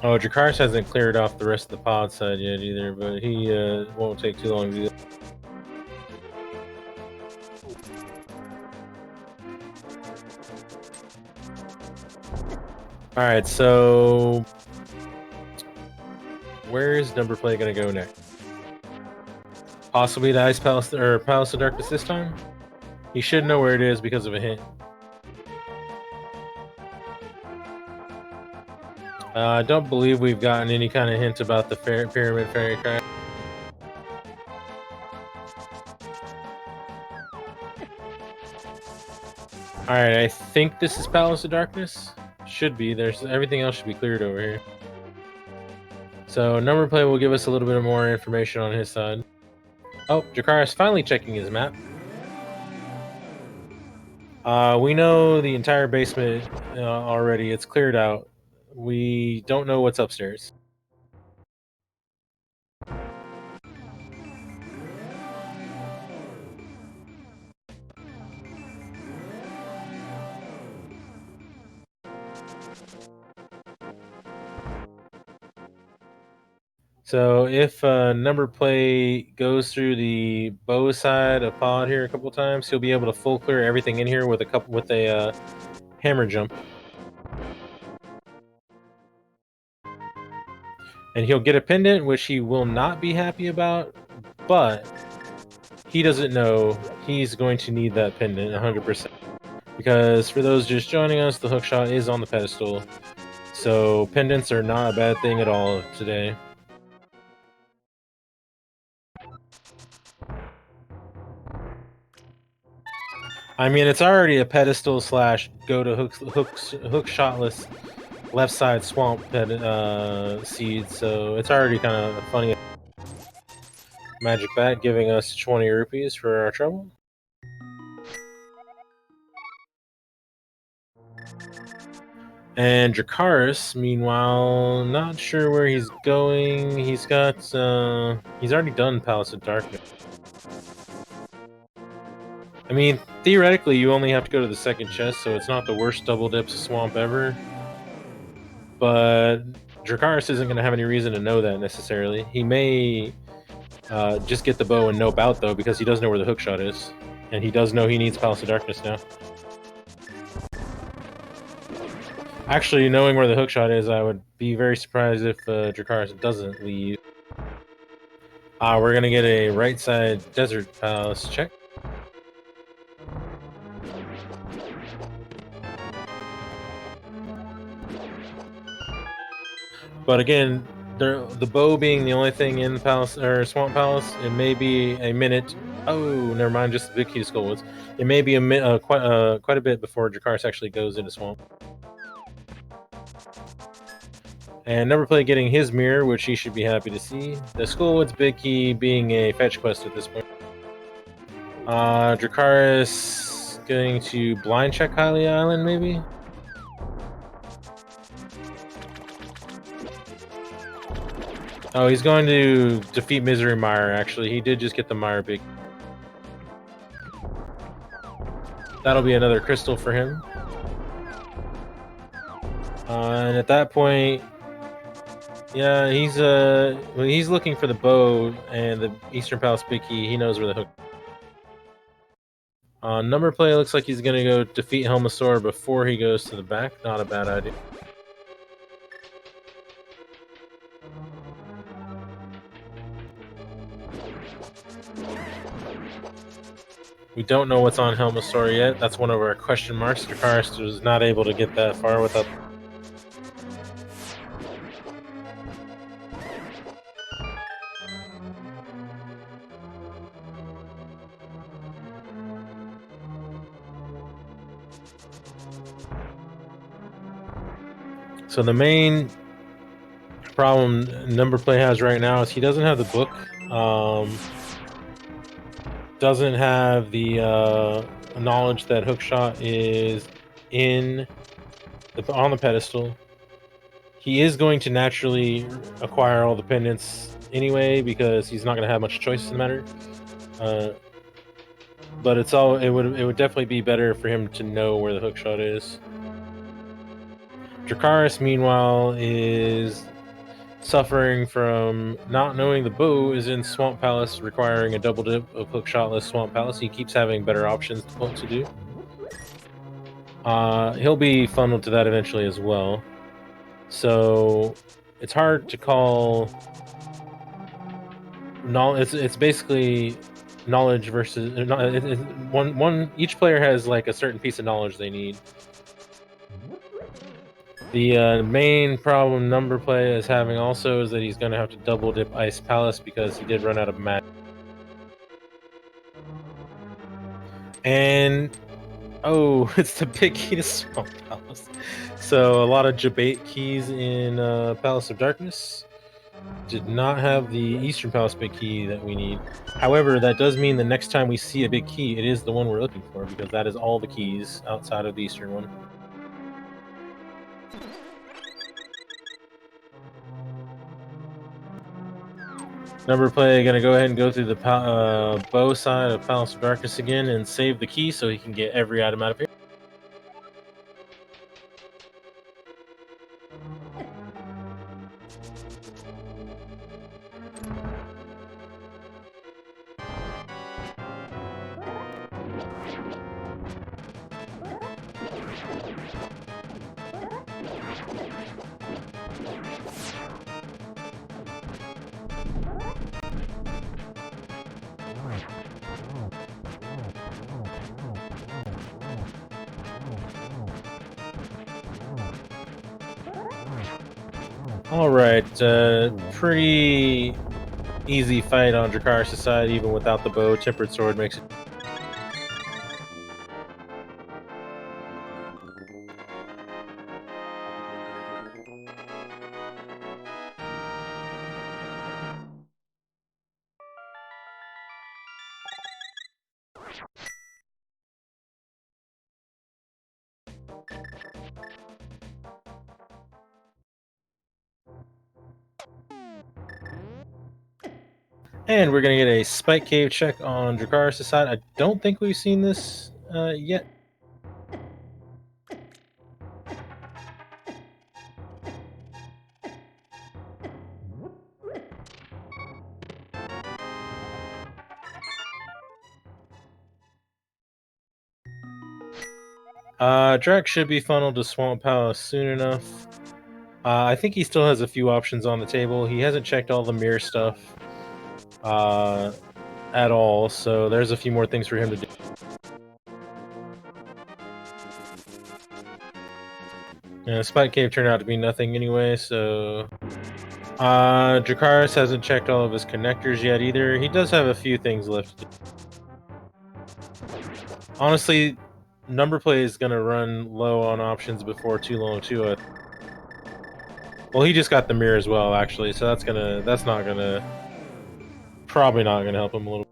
Oh, Dracarys hasn't cleared off the rest of the pod side yet either, but he won't take too long to do that. Alright, so... where is Numberplay going to go next? Possibly the Ice Palace, or Palace of Darkness this time? He should know where it is because of a hint. I don't believe we've gotten any kind of hint about the Pyramid Fairy Craft. Alright, I think this is Palace of Darkness. Should be. Everything else should be cleared over here. So, Numberplay will give us a little bit more information on his side. Oh, Dracarys finally checking his map. We know the entire basement already. It's cleared out. We don't know what's upstairs. So if Numberplay goes through the bow side of pod here a couple times, he'll be able to full clear everything in here with a hammer jump. And he'll get a pendant, which he will not be happy about, but he doesn't know he's going to need that pendant 100%. Because for those just joining us, the hookshot is on the pedestal. So pendants are not a bad thing at all today. I mean, it's already a pedestal / go to hookshotless left side swamp seed, so it's already kind of funny. Magic Bat giving us 20 rupees for our trouble. And Dracarys, meanwhile, not sure where he's going. He's already done Palace of Darkness. I mean, theoretically, you only have to go to the second chest, so it's not the worst double dips swamp ever. But Dracarys isn't going to have any reason to know that necessarily. He may just get the bow and no bout, though, because he does know where the hookshot is. And he does know he needs Palace of Darkness now. Actually, knowing where the hookshot is, I would be very surprised if Dracarys doesn't leave. We're going to get a right side Desert Palace check. But again, the bow being the only thing in the palace or Swamp Palace, it may be a minute. Oh, never mind, just the big key to Skullwoods. It may be quite a bit before Dracarys actually goes into Swamp. And Numberplay getting his mirror, which he should be happy to see. The Skullwoods big key being a fetch quest at this point. Dracarys going to blind check Hylia Island, maybe? Oh, he's going to defeat Misery Mire, actually. He did just get the Mire big. That'll be another crystal for him. And at that point, yeah, when he's looking for the bow and the Eastern Palace big key, he knows where the hook. Numberplay looks like he's gonna go defeat Helmasaur before he goes to the back. Not a bad idea. We don't know what's on Helmasaur yet. That's one of our question marks. Dracarys was not able to get that far without. So the main problem Numberplay has right now is he doesn't have the book. Doesn't have the knowledge that Hookshot is on the pedestal. He is going to naturally acquire all the pendants anyway because he's not going to have much choice in the matter. But it would definitely be better for him to know where the hookshot is. Dracarys, meanwhile, is suffering from not knowing the bow is in Swamp Palace, requiring a double dip of hookshotless Swamp Palace. He keeps having better options to do. He'll be funneled to that eventually as well. So it's hard to call. It's basically knowledge versus one. Each player has like a certain piece of knowledge they need. The main problem Numberplay is having also is that he's going to have to double dip Ice Palace because he did run out of magic. And oh, it's the big key to Swamp Palace. So a lot of debate keys in Palace of Darkness. Did not have the Eastern Palace big key that we need. However, that does mean the next time we see a big key, it is the one we're looking for because that is all the keys outside of the Eastern one. Numberplay gonna go ahead and go through the bow side of Palace of Darkness again and save the key so he can get every item out of here. Alright, pretty easy fight on Dracarys' side, even without the bow. Tempered Sword makes it. And we're going to get a Spike Cave check on Dracarys' side. I don't think we've seen this yet. Drac should be funneled to Swamp Palace soon enough. I think he still has a few options on the table. He hasn't checked all the mirror stuff at all, so there's a few more things for him to do. Spike Cave turned out to be nothing anyway, so... Dracarys hasn't checked all of his connectors yet either. He does have a few things left to do. Honestly, Numberplay is going to run low on options before too long, too. Well, he just got the mirror as well, actually, so probably not gonna help him a little.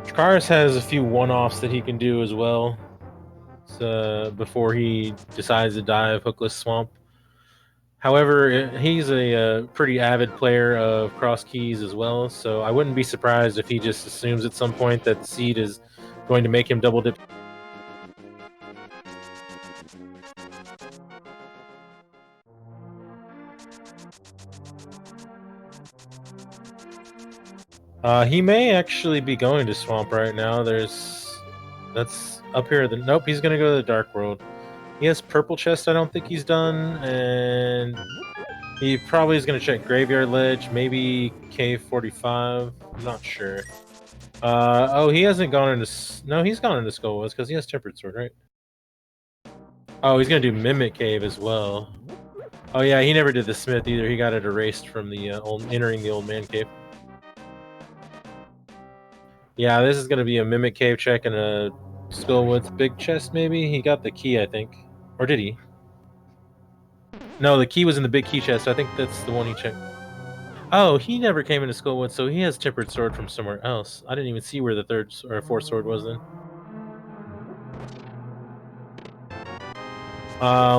Dracarys has a few one-offs that he can do as well. Before he decides to dive Hookless Swamp. However, he's a pretty avid player of cross keys as well, so I wouldn't be surprised if he just assumes at some point that the seed is going to make him double dip. He may actually be going to Swamp right now. That's up here. Nope, he's gonna go to the Dark World. He has Purple Chest. I don't think he's done, and he probably is gonna check Graveyard Ledge, maybe Cave 45. I'm not sure. Oh, he hasn't gone into. No, he's gone into Skullwoods because he has Tempered Sword, right? Oh, he's gonna do Mimic Cave as well. Oh yeah, he never did the Smith either. He got it erased from the entering the Old Man Cave. Yeah, this is gonna be a Mimic Cave check and a Skullwoods big chest. Maybe he got the key, I think, or did he? No, the key was in the big key chest. I think that's the one he checked. Oh, he never came into Skullwood, so he has Tempered Sword from somewhere else. I didn't even see where the third or fourth sword was then.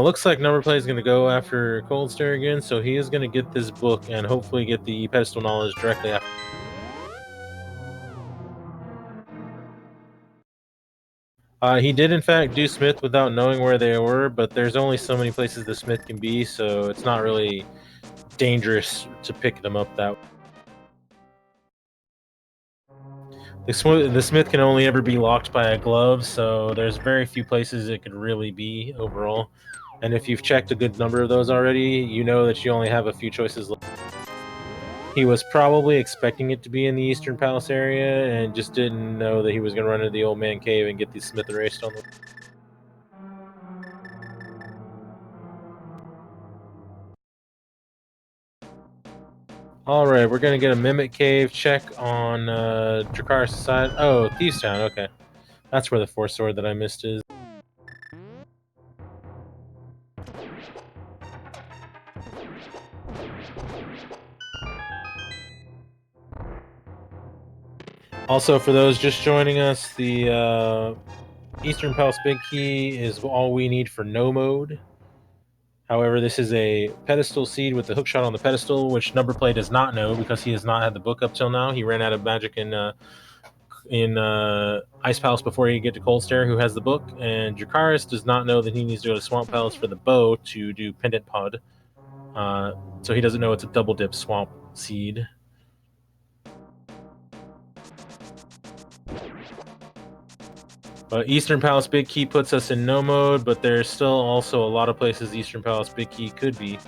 Looks like Numberplay is going to go after Cold Stare again, so he is going to get this book and hopefully get the pedestal knowledge directly after. He did in fact do Smith without knowing where they were, but there's only so many places the Smith can be, so it's not really dangerous to pick them up that way. The Smith can only ever be locked by a glove, so there's very few places it could really be overall. And if you've checked a good number of those already, you know that you only have a few choices left. He was probably expecting it to be in the Eastern Palace area and just didn't know that he was going to run into the Old Man Cave and get the Smith erased on the. Alright, we're going to get a Mimic Cave check on Dracarys' side. Oh, Thieves Town, okay. That's where the fourth sword that I missed is. Also, for those just joining us, the Eastern Palace Big Key is all we need for no mode. However, this is a pedestal seed with the hookshot on the pedestal, which Numberplay does not know because he has not had the book up till now. He ran out of magic in Ice Palace before he get to Cold Stare, who has the book, and Dracarys does not know that he needs to go to Swamp Palace for the bow to do Pendant Pod. So he doesn't know it's a double dip Swamp seed. But Eastern Palace Big Key puts us in no mode, but there's still also a lot of places Eastern Palace Big Key could be.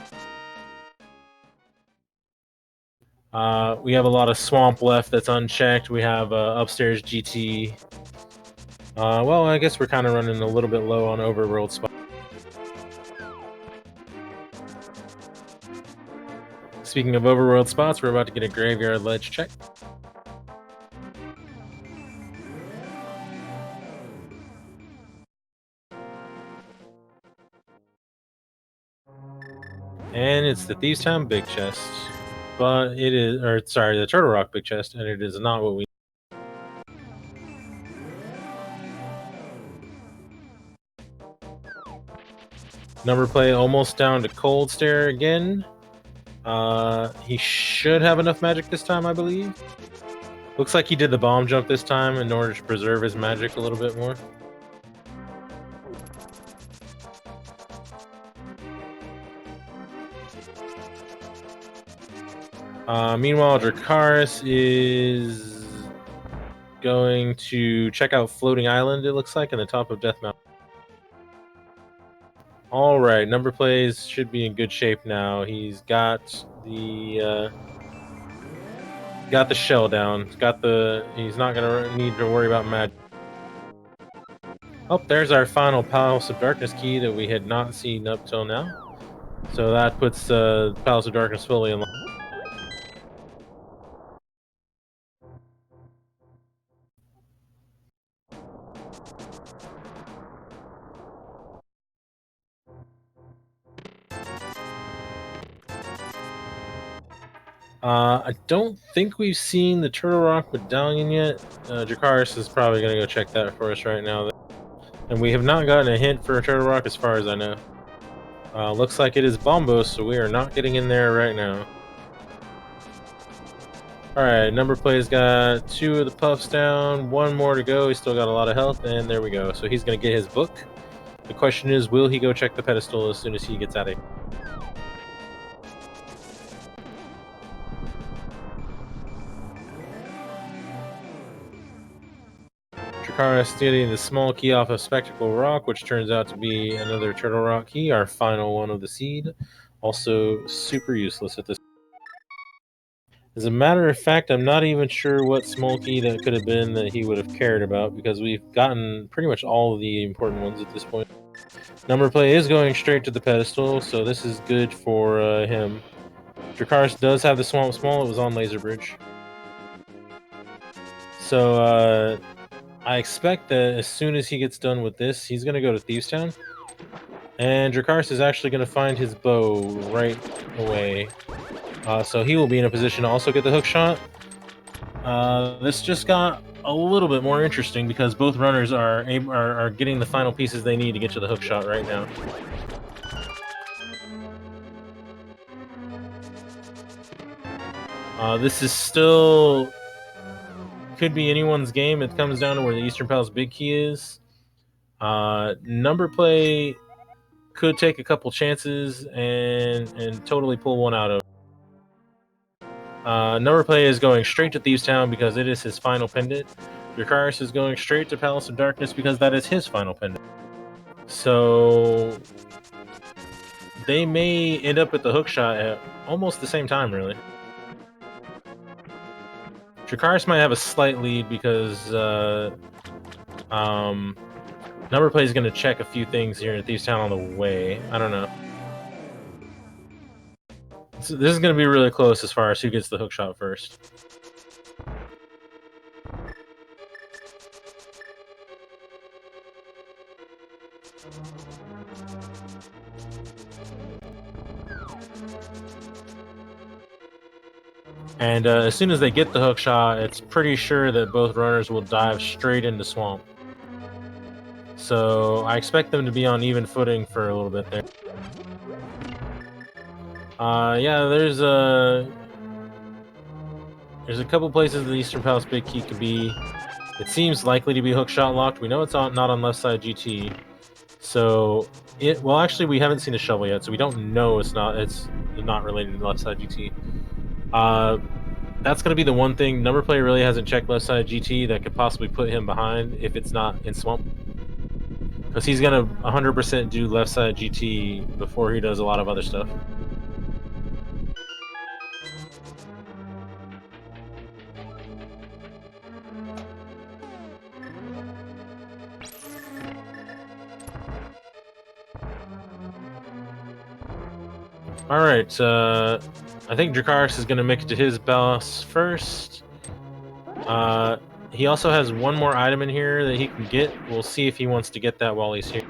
We have a lot of Swamp left that's unchecked. We have Upstairs GT. Well, I guess we're kind of running a little bit low on Overworld spot. Speaking of Overworld spots, we're about to get a Graveyard Ledge check. And it's the Thieves Town Big Chest. But it is, or sorry, the Turtle Rock Big Chest, and it is not what we. Numberplay almost down to Cold Stare again. He should have enough magic this time, I believe. Looks like he did the bomb jump this time in order to preserve his magic a little bit more. Meanwhile, Dracarys is going to check out Floating Island, it looks like, in the top of Death Mountain. Alright, Numberplays should be in good shape now. He's got the shell down. He's not gonna need to worry about magic. Oh, there's our final Palace of Darkness key that we had not seen up till now. So that puts Palace of Darkness fully in line. I don't think we've seen the Turtle Rock Medallion yet. Dracarys is probably going to go check that for us right now. And we have not gotten a hint for a Turtle Rock as far as I know. Looks like it is Bombos, so we are not getting in there right now. Alright, Numberplay's got 2 of the puffs down, 1 more to go. He's still got a lot of health, and there we go. So he's going to get his book. The question is, will he go check the pedestal as soon as he gets out of here? Dracarys getting the small key off of Spectacle Rock, which turns out to be another Turtle Rock key, our final one of the seed. Also super useless at this. As a matter of fact, I'm not even sure what small key that could have been that he would have cared about, because we've gotten pretty much all of the important ones at this point. Numberplay is going straight to the pedestal, so this is good for him. Dracarys does have the Swamp Small. It was on Laser Bridge. So I expect that as soon as he gets done with this, he's going to go to Thieves Town. And Dracarys is actually going to find his bow right away. So he will be in a position to also get the hook shot. This just got a little bit more interesting because both runners are getting the final pieces they need to get to the hook shot right now. This is still could be anyone's game. It comes down to where the Eastern Palace big key is. Numberplay could take a couple chances and totally pull one out of. Numberplay is going straight to Thieves Town because it is his final pendant. Dracarys is going straight to Palace of Darkness because that is his final pendant. So they may end up at the hook shot at almost the same time, really. Dracarys might have a slight lead because Numberplay is going to check a few things here in Thieves Town on the way. I don't know. So this is going to be really close as far as who gets the hook shot first. And as soon as they get the hook shot, it's pretty sure that both runners will dive straight into Swamp. So I expect them to be on even footing for a little bit there. Yeah, there's a couple places the Eastern Palace big key could be. It seems likely to be hookshot locked. We know it's not on left side GT. So well, actually we haven't seen a shovel yet, so we don't know it's not related to left side GT. That's gonna be the one thing. Numberplay really hasn't checked left side GT that could possibly put him behind if it's not in Swamp. Because he's gonna 100% do left side GT before he does a lot of other stuff. Alright, I think Dracarys is going to make it to his boss first. He also has one more item in here that he can get. We'll see if he wants to get that while he's here.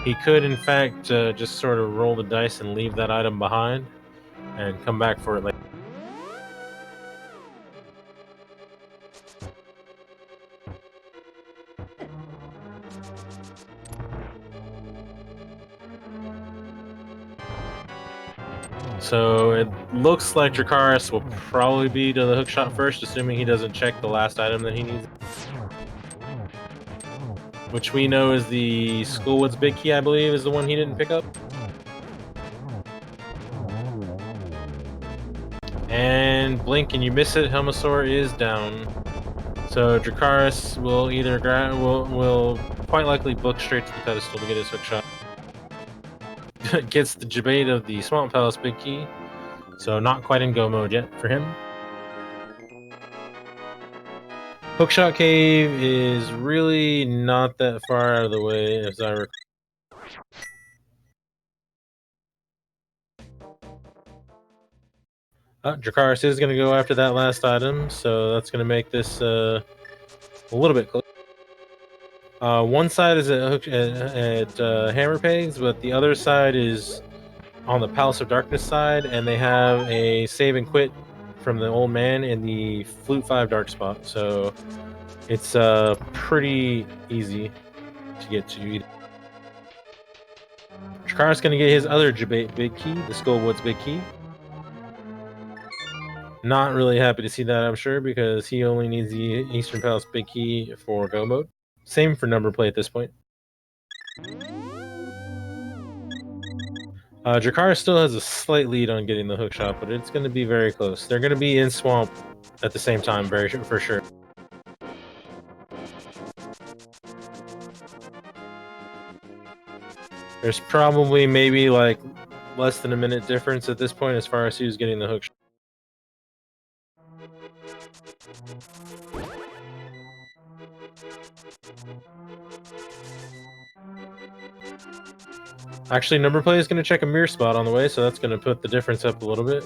He could, in fact, just sort of roll the dice and leave that item behind and come back for it later. So it looks like Dracarys will probably be to the hookshot first, assuming he doesn't check the last item that he needs. Which we know is the Schoolwoods big key, I believe, is the one he didn't pick up. And blink and you miss it, Helmosaur is down. So Dracarys will either will quite likely book straight to the pedestal to get his hookshot. Gets the debate of the Swamp Palace big key, so not quite in go mode yet for him. Hookshot Cave is really not that far out of the way, as I recall. Dracarys is going to go after that last item, so that's going to make this a little bit close. One side is at Hammer Pegs, but the other side is on the Palace of Darkness side, and they have a save and quit from the old man in the Flute 5 dark spot. So it's pretty easy to get to. Dracarys going to get his other big key, the Skullwoods big key. Not really happy to see that, I'm sure, because he only needs the Eastern Palace big key for go mode. Same for Numberplay at this point. Dracarys still has a slight lead on getting the hookshot, but it's going to be very close. They're going to be in Swamp at the same time, for sure. There's probably maybe like less than a minute difference at this point as far as who's getting the hookshot. Actually, Numberplay is going to check a mirror spot on the way, so that's going to put the difference up a little bit.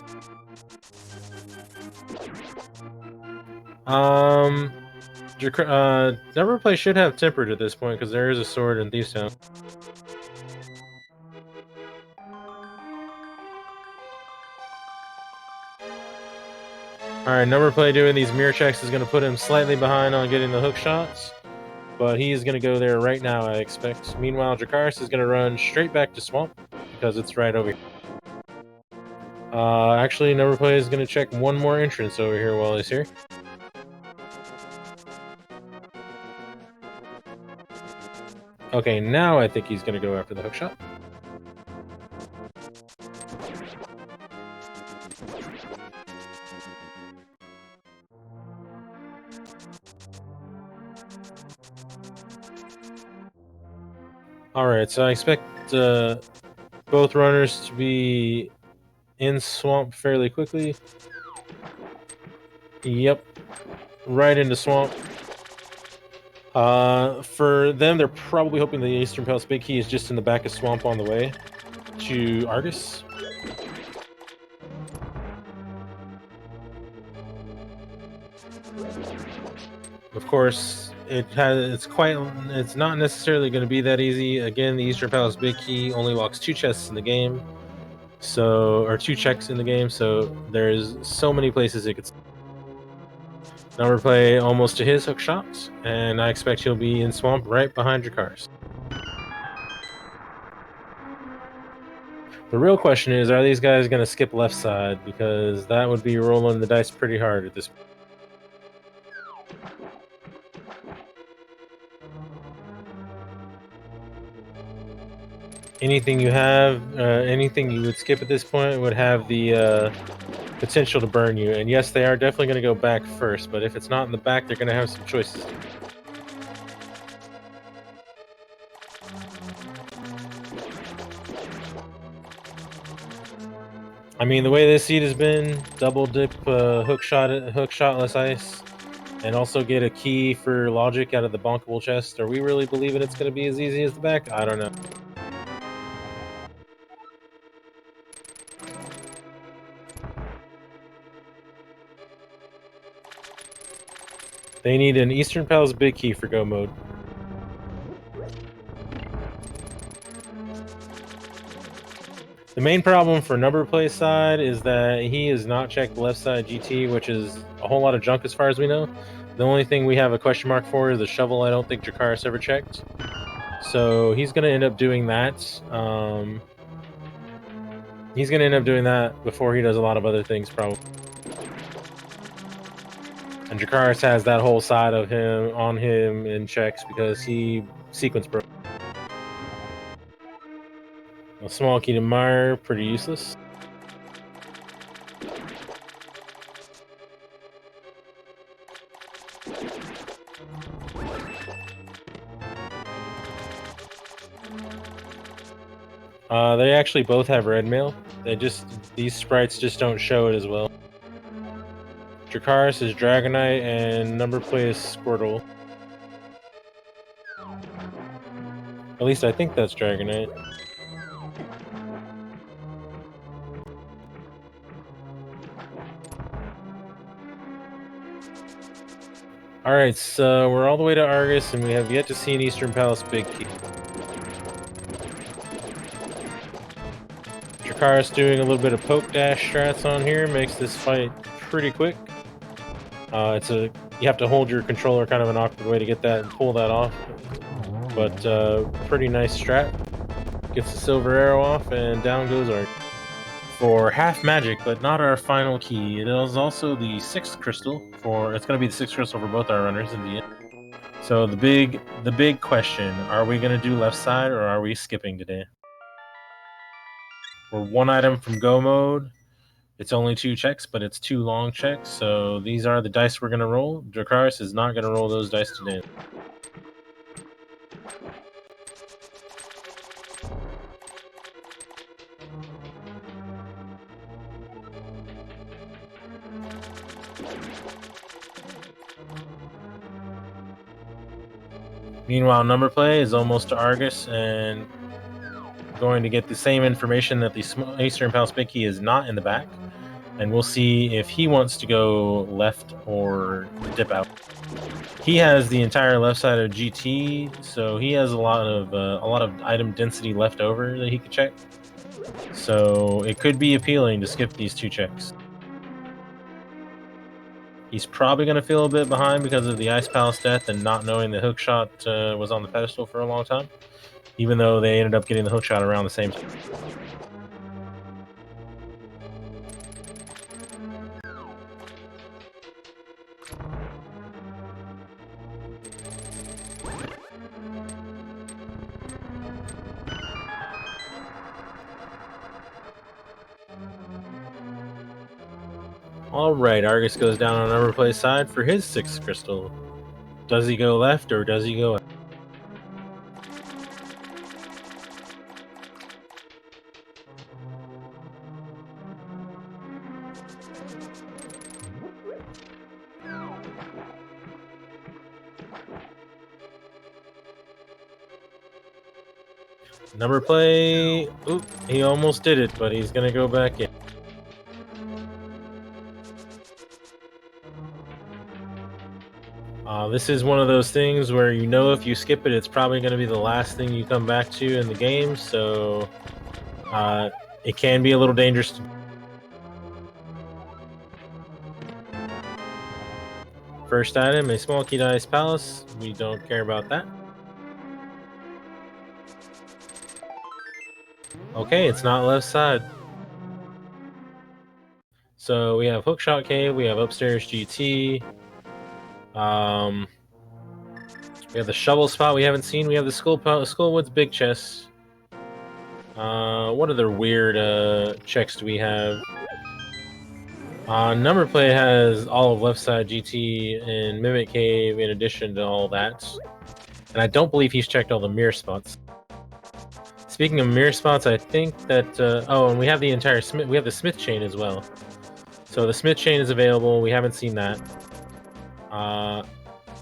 Numberplay should have Tempered at this point because there is a sword in Thieves Town. Alright, Numberplay doing these mirror checks is going to put him slightly behind on getting the hook shots, but he is going to go there right now, I expect. Meanwhile, Dracarys is going to run straight back to Swamp because it's right over here. Actually, Numberplay is going to check one more entrance over here while he's here. Okay, now I think he's going to go after the hookshot. Alright, so I expect both runners to be in Swamp fairly quickly. Yep, right into Swamp. For them, they're probably hoping the Eastern Palace big key is just in the back of Swamp on the way to Argus. Of course, it's not necessarily going to be that easy. Again, the Eastern Palace big key only locks 2 chests in the game, or 2 checks in the game, so there's so many places it could. Numberplay almost to his hook shots, and I expect he'll be in Swamp right behind Dracarys. The real question is, are these guys going to skip left side? Because that would be rolling the dice pretty hard at this point. Anything you would skip at this point would have the potential to burn you. And yes, they are definitely going to go back first, but if it's not in the back, they're going to have some choices. I mean, the way this seed has been, double dip hook-shotless ice, and also get a key for logic out of the bonkable chest. Are we really believing it's going to be as easy as the back? I don't know. They need an Eastern Palace big key for go mode. The main problem for Numberplay's side is that he has not checked the left side GT, which is a whole lot of junk as far as we know. The only thing we have a question mark for is the shovel. I don't think Dracarys ever checked. So he's going to end up doing that. He's going to end up doing that before he does a lot of other things, probably. And Dracarys has that whole side of him on him in checks because he sequence broke. A small key to Mire, pretty useless. They actually both have red mail. These sprites just don't show it as well. Dracarys is Dragonite and Numberplay is Squirtle. At least I think that's Dragonite. Alright, so we're all the way to Argus and we have yet to see an Eastern Palace big key. Dracarys doing a little bit of poke dash strats on here makes this fight pretty quick. You have to hold your controller kind of an awkward way to get that and pull that off, but pretty nice strat. Gets the silver arrow off and down goes Ark. For half magic, but not our final key. It is also the 6th crystal it's going to be the 6th crystal for both our runners in the end. So the big question, are we going to do left side or are we skipping today? We're 1 item from go mode. It's only 2 checks, but it's 2 long checks. So these are the dice we're going to roll. Dracarys is not going to roll those dice today. Meanwhile, Numberplay is almost to Argus and going to get the same information that the Eastern Palace Big Key is not in the back. And we'll see if he wants to go left or dip out. He has the entire left side of GT, so he has a lot of item density left over that he could check. So it could be appealing to skip these 2 checks. He's probably going to feel a bit behind because of the Ice Palace death and not knowing the hookshot was on the pedestal for a long time, even though they ended up getting the hookshot around the same time. Alright, Argus goes down on Numberplay's side for his 6th crystal. Does he go left or does he go out? Numberplay, oop, he almost did it, but he's gonna go back in. This is one of those things where you know if you skip it, it's probably going to be the last thing you come back to in the game, so it can be a little dangerous. First item, a small key to Ice Palace. We don't care about that. Okay, it's not left side. So we have Hookshot Cave, we have Upstairs GT. We have the shovel spot we haven't seen. We have the Skullwoods Big Chest. What other weird checks do we have? Numberplay has all of left side GT and Mimic Cave in addition to all that. And I don't believe he's checked all the mirror spots. Speaking of mirror spots, I think that and we have the entire we have the Smith chain as well. So the Smith chain is available. We haven't seen that.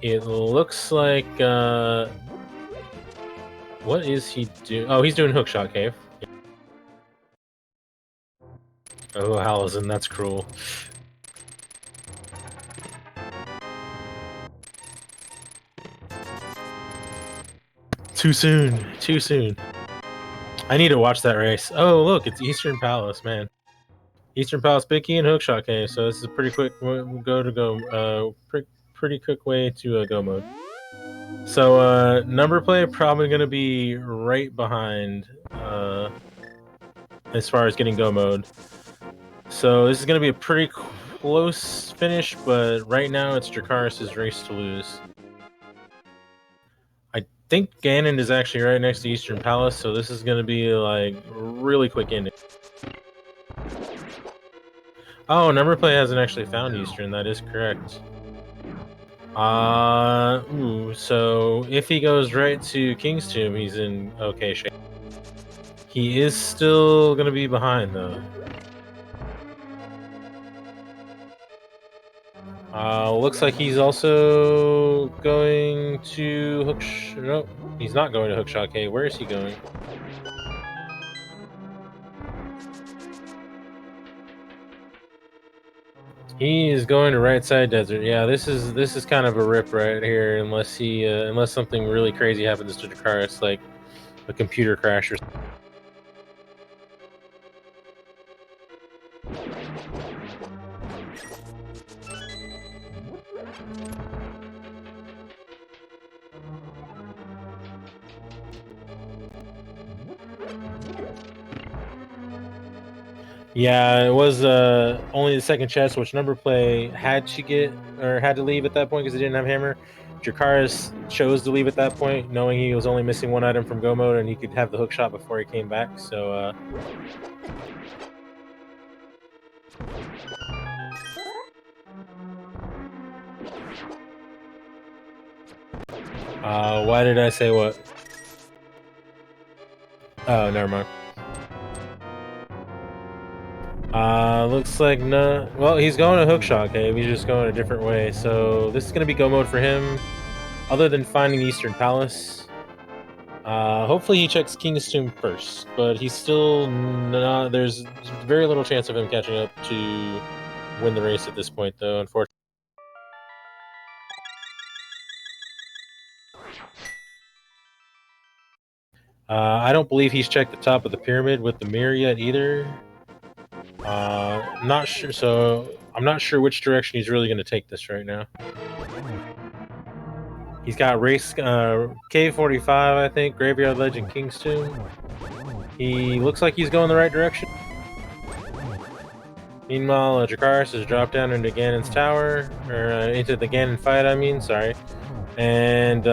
It looks like what is he doing? Oh, he's doing Hookshot Cave. Oh, Halazin, that's cruel. Too soon. Too soon. I need to watch that race. Oh, look, it's Eastern Palace, man. Eastern Palace Big Key and Hookshot Cave. So this is a pretty quick pretty quick way to go mode. So Numberplay probably going to be right behind as far as getting go mode. So this is going to be a pretty close finish, but right now it's Dracarys' race to lose. I think Ganon is actually right next to Eastern Palace, so this is going to be like really quick ending. Oh, Numberplay hasn't actually found Eastern, that is correct. So if he goes right to King's Tomb, he's in okay shape. He is still going to be behind, though. Looks like he's also going to no, he's not going to Hookshot Cave. Where is he going? He is going to Right Side Desert. Yeah, this is kind of a rip right here, unless he unless something really crazy happens to Dracarys, like a computer crash or something. Yeah, it was only the second chest, which Numberplay had to leave at that point because he didn't have hammer. Dracarys chose to leave at that point, knowing he was only missing one item from go mode and he could have the hook shot before he came back. So why did I say what? Oh, never mind. Looks like no. Well, he's going to hookshot cave. He's just going a different way. So this is gonna be go mode for him. Other than finding Eastern Palace, hopefully he checks King's Tomb first. But he's still not. There's very little chance of him catching up to win the race at this point, though. Unfortunately. I don't believe he's checked the top of the pyramid with the mirror yet either. Not sure. So I'm not sure which direction he's really going to take this right now. He's got race K45, I think, Graveyard Legend, King's Tomb. He looks like he's going the right direction. Meanwhile, Dracarys has dropped down into Ganon's tower, or into the Ganon fight, I mean, sorry. And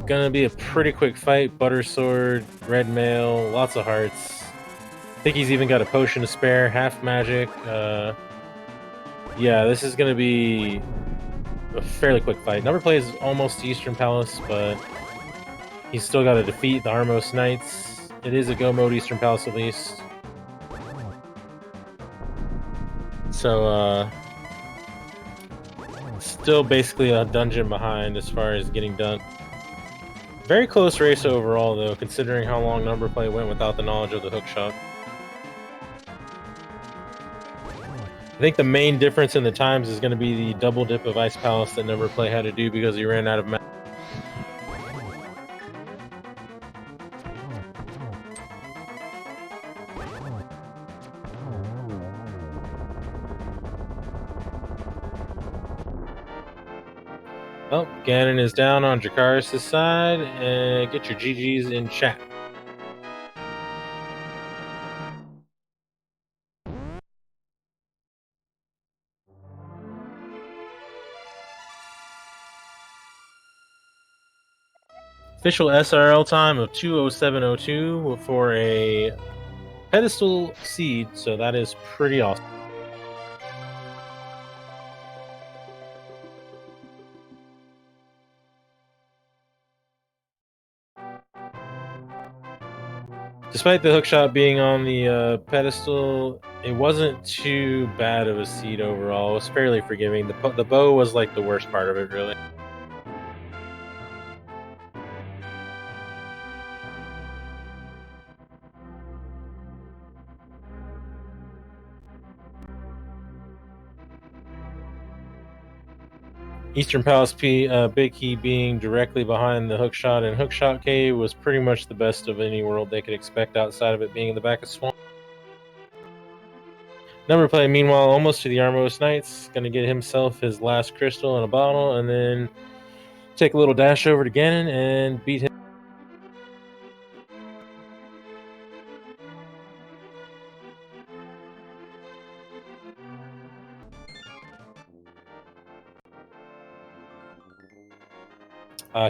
gonna be a pretty quick fight. Butter Sword, Red Mail, lots of hearts. I think he's even got a potion to spare, half magic. Yeah, this is gonna be a fairly quick fight. Numberplay is almost to Eastern Palace, but he's still got to defeat the Armos Knights. It is a go mode Eastern Palace at least. So, still basically a dungeon behind as far as getting done. Very close race overall, though, considering how long Numberplay went without the knowledge of the hookshot. I think the main difference in the times is going to be the double dip of Ice Palace that Numberplay had to do because he ran out of mana. Oh, Ganon is down on Dracarys' side, and get your GGs in chat. Official SRL time of 2:07:02 for a pedestal seed, so that is pretty awesome. Despite the hookshot being on the pedestal, it wasn't too bad of a seed overall. It was fairly forgiving. The bow was like the worst part of it, really. Eastern Palace Big Key being directly behind the hookshot, and hookshot cave was pretty much the best of any world they could expect outside of it being in the back of Swamp. Numberplay, meanwhile, almost to the Armos Knights, going to get himself his last crystal in a bottle, and then take a little dash over to Ganon and beat him.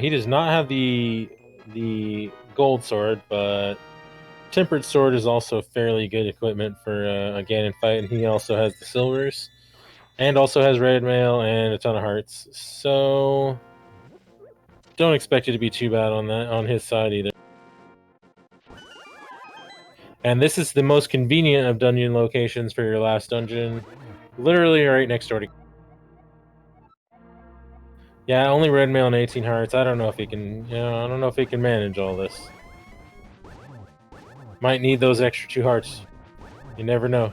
He does not have the gold sword, but tempered sword is also fairly good equipment for a Ganon fight, and he also has the silvers, and also has red mail and a ton of hearts. So don't expect it to be too bad on his side either. And this is the most convenient of dungeon locations for your last dungeon, literally right next door to. Yeah, only red mail and 18 hearts. I don't know if he can. I don't know if he can manage all this. Might need those extra 2 hearts. You never know.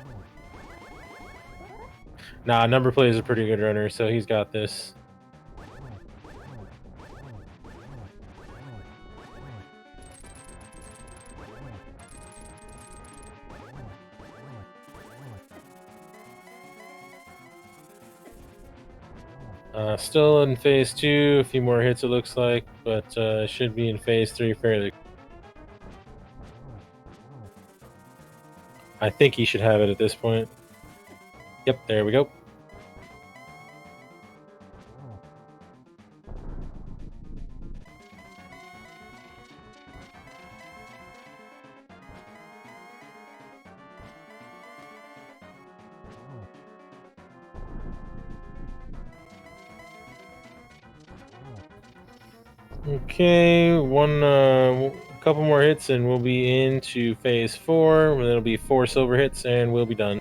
Nah, Numberplay is a pretty good runner, so he's got this. Still in phase 2, a few more hits it looks like, but should be in phase 3 fairly. I think he should have it at this point. Yep, there we go. Okay, a couple more hits and we'll be into phase 4. It'll be 4 silver hits and we'll be done.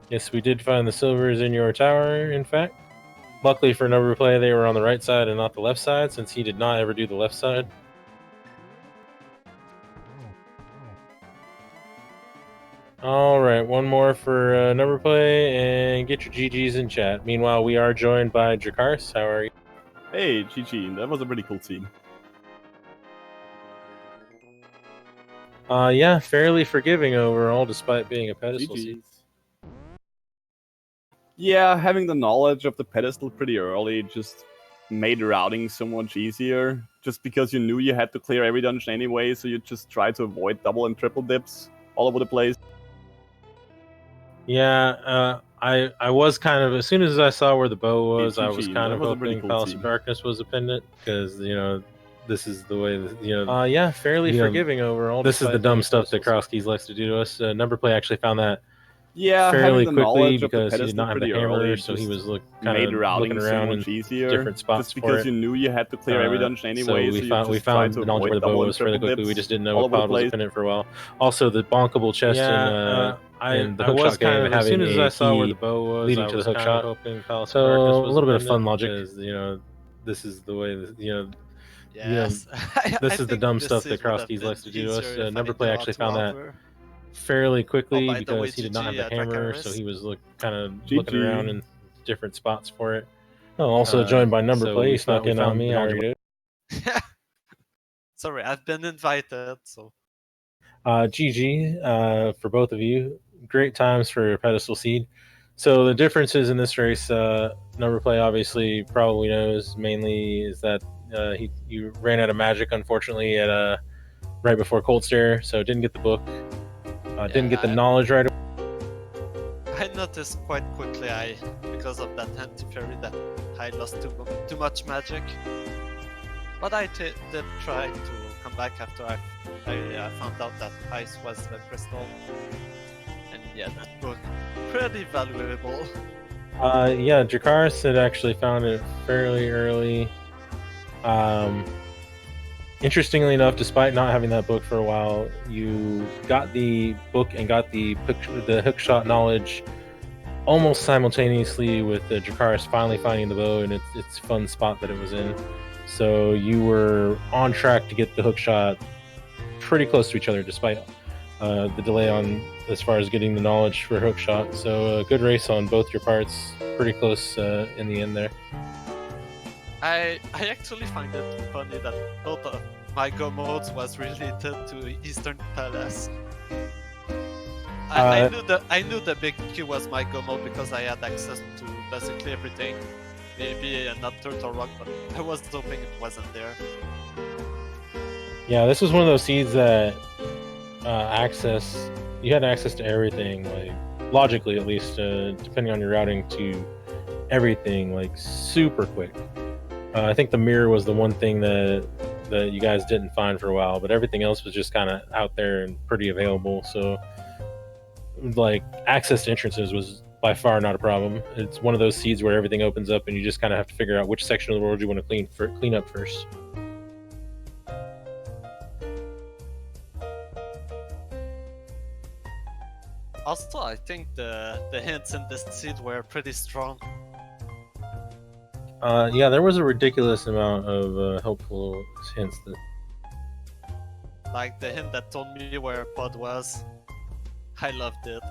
Yes, we did find the silvers in your tower, in fact. Luckily for Numberplay, they were on the right side and not the left side, since he did not ever do the left side. Alright, one more for Numberplay, and get your GGs in chat. Meanwhile, we are joined by Dracarys. How are you? Hey, GG, that was a pretty cool team. Yeah, fairly forgiving overall, despite being a pedestal seed. Yeah, having the knowledge of the pedestal pretty early just made routing so much easier. Just because you knew you had to clear every dungeon anyway, so you just try to avoid double and triple dips all over the place. Yeah, I was kind of, as soon as I saw where the bow was, I was GG, kind that of was a hoping pretty cool Palace team. of Darkness was a pendant, because, this is the way, yeah, fairly forgiving overall. This is the dumb stuff that Crosskeys likes to do to us. Numberplay actually found that fairly quickly because he did not have the hammer, so he was kind of looking around in different spots just because you knew you had to clear every dungeon anyway. So we found the knowledge where the bow was fairly quickly. We just didn't know if Pod was a pendant for a while. Also, the bonkable chest in the hookshot game, as soon as I saw where the bow was, leading to the hookshot. So a little bit of fun logic. This is the way. Yes. This is the dumb stuff that Crosskeys likes to do to us. Numberplay actually found that fairly quickly because he did not have the hammer, so he was kind of looking around in different spots for it. Oh, also joined by Numberplay. He snuck in on me. How are you? Sorry, I've been invited, so. GG for both of you. Great times for pedestal seed. So the differences in this race, Numberplay obviously probably knows mainly is that you ran out of magic, unfortunately, at right before Cold Stare, so didn't get the book. Didn't get the knowledge right away. I noticed quite quickly, because of that anti-fairy, that I lost too much magic. But I did try to come back after I found out that ice was the crystal. And yeah, that book, pretty valuable. Yeah, Dracarys had actually found it fairly early. Interestingly enough, despite not having that book for a while, you got the book and got the hookshot knowledge almost simultaneously with the Dracarys finally finding the bow and its fun spot that it was in. So you were on track to get the hookshot pretty close to each other, despite the delay on as far as getting the knowledge for hookshot. So a good race on both your parts, pretty close in the end there. I actually find it funny that both of my go modes was related to Eastern Palace. I knew the big Q was my go mode because I had access to basically everything. Maybe not Turtle Rock, but I was hoping it wasn't there. Yeah, this was one of those seeds that you had access to everything, like logically at least, depending on your routing, to everything like super quick. I think the mirror was the one thing that you guys didn't find for a while, but everything else was just kind of out there and pretty available. So like access to entrances was by far not a problem. It's one of those seeds where everything opens up and you just kind of have to figure out which section of the world you want to clean up first. Also, I think the hints in this seed were pretty strong. Yeah, there was a ridiculous amount of helpful hints. Like the hint that told me where Pod was. I loved it.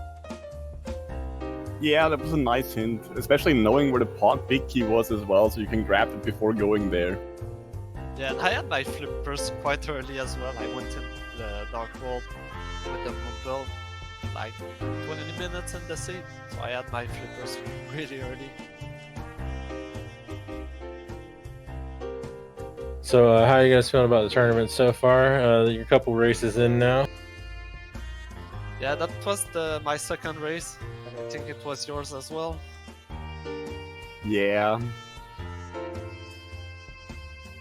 Yeah, that was a nice hint, especially knowing where the Pod big key was as well, so you can grab it before going there. Yeah, and I had my flippers quite early as well. I went in the Dark World with the Moonbell like 20 minutes in the seat, so I had my flippers really early. So how are you guys feeling about the tournament so far? You're a couple races in now. Yeah, that was my second race. I think it was yours as well. Yeah.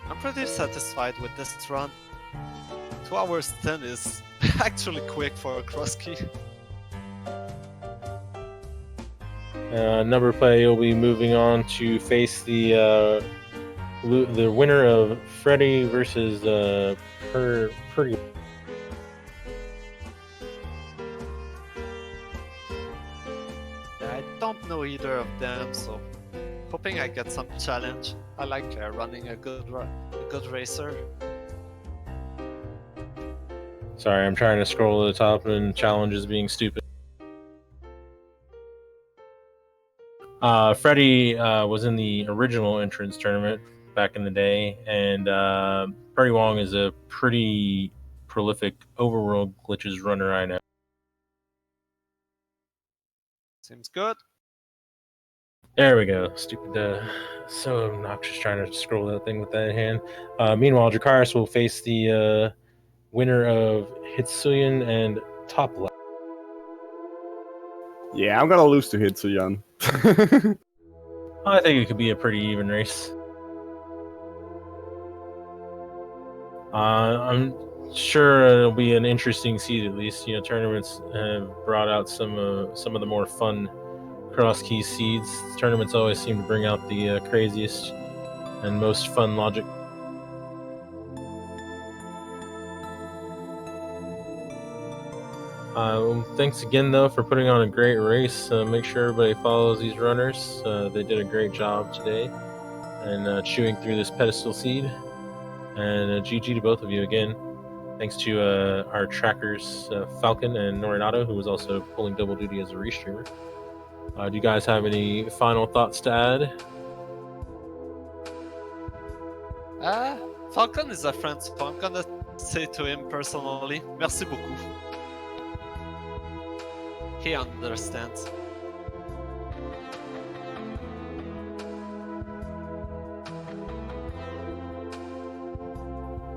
I'm pretty satisfied with this run. 2 hours 10 is actually quick for a cross key. Numberplay will be moving on to face the winner of Freddy versus Purdy. I don't know either of them, so hoping I get some challenge. I like running a good racer. Sorry, I'm trying to scroll to the top and challenges being stupid. Freddy was in the original entrance tournament back in the day, and Freddy Wong is a pretty prolific overworld glitches runner I know. Seems good. There we go. Stupid, so obnoxious trying to scroll that thing with that hand. Meanwhile, Dracarys will face the winner of Hitsuyan and Top Left. Yeah, I'm gonna lose to Hitsuyan. I think it could be a pretty even race. I'm sure it'll be an interesting seed at least. You know, tournaments have brought out some of the more fun cross key seeds. Tournaments always seem to bring out the craziest and most fun logic. Thanks again though for putting on a great race. Make sure everybody follows these runners. They did a great job today and chewing through this pedestal seed. And GG to both of you again. Thanks to our trackers, Falcon and Norinato, who was also pulling double duty as a restreamer. Do you guys have any final thoughts to add? Falcon is a friend, so I'm gonna say to him personally, merci beaucoup. He understands.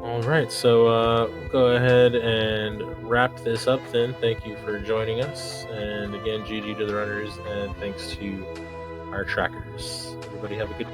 Alright, so we'll go ahead and wrap this up then. Thank you for joining us. And again, GG to the runners, and thanks to our trackers. Everybody have a good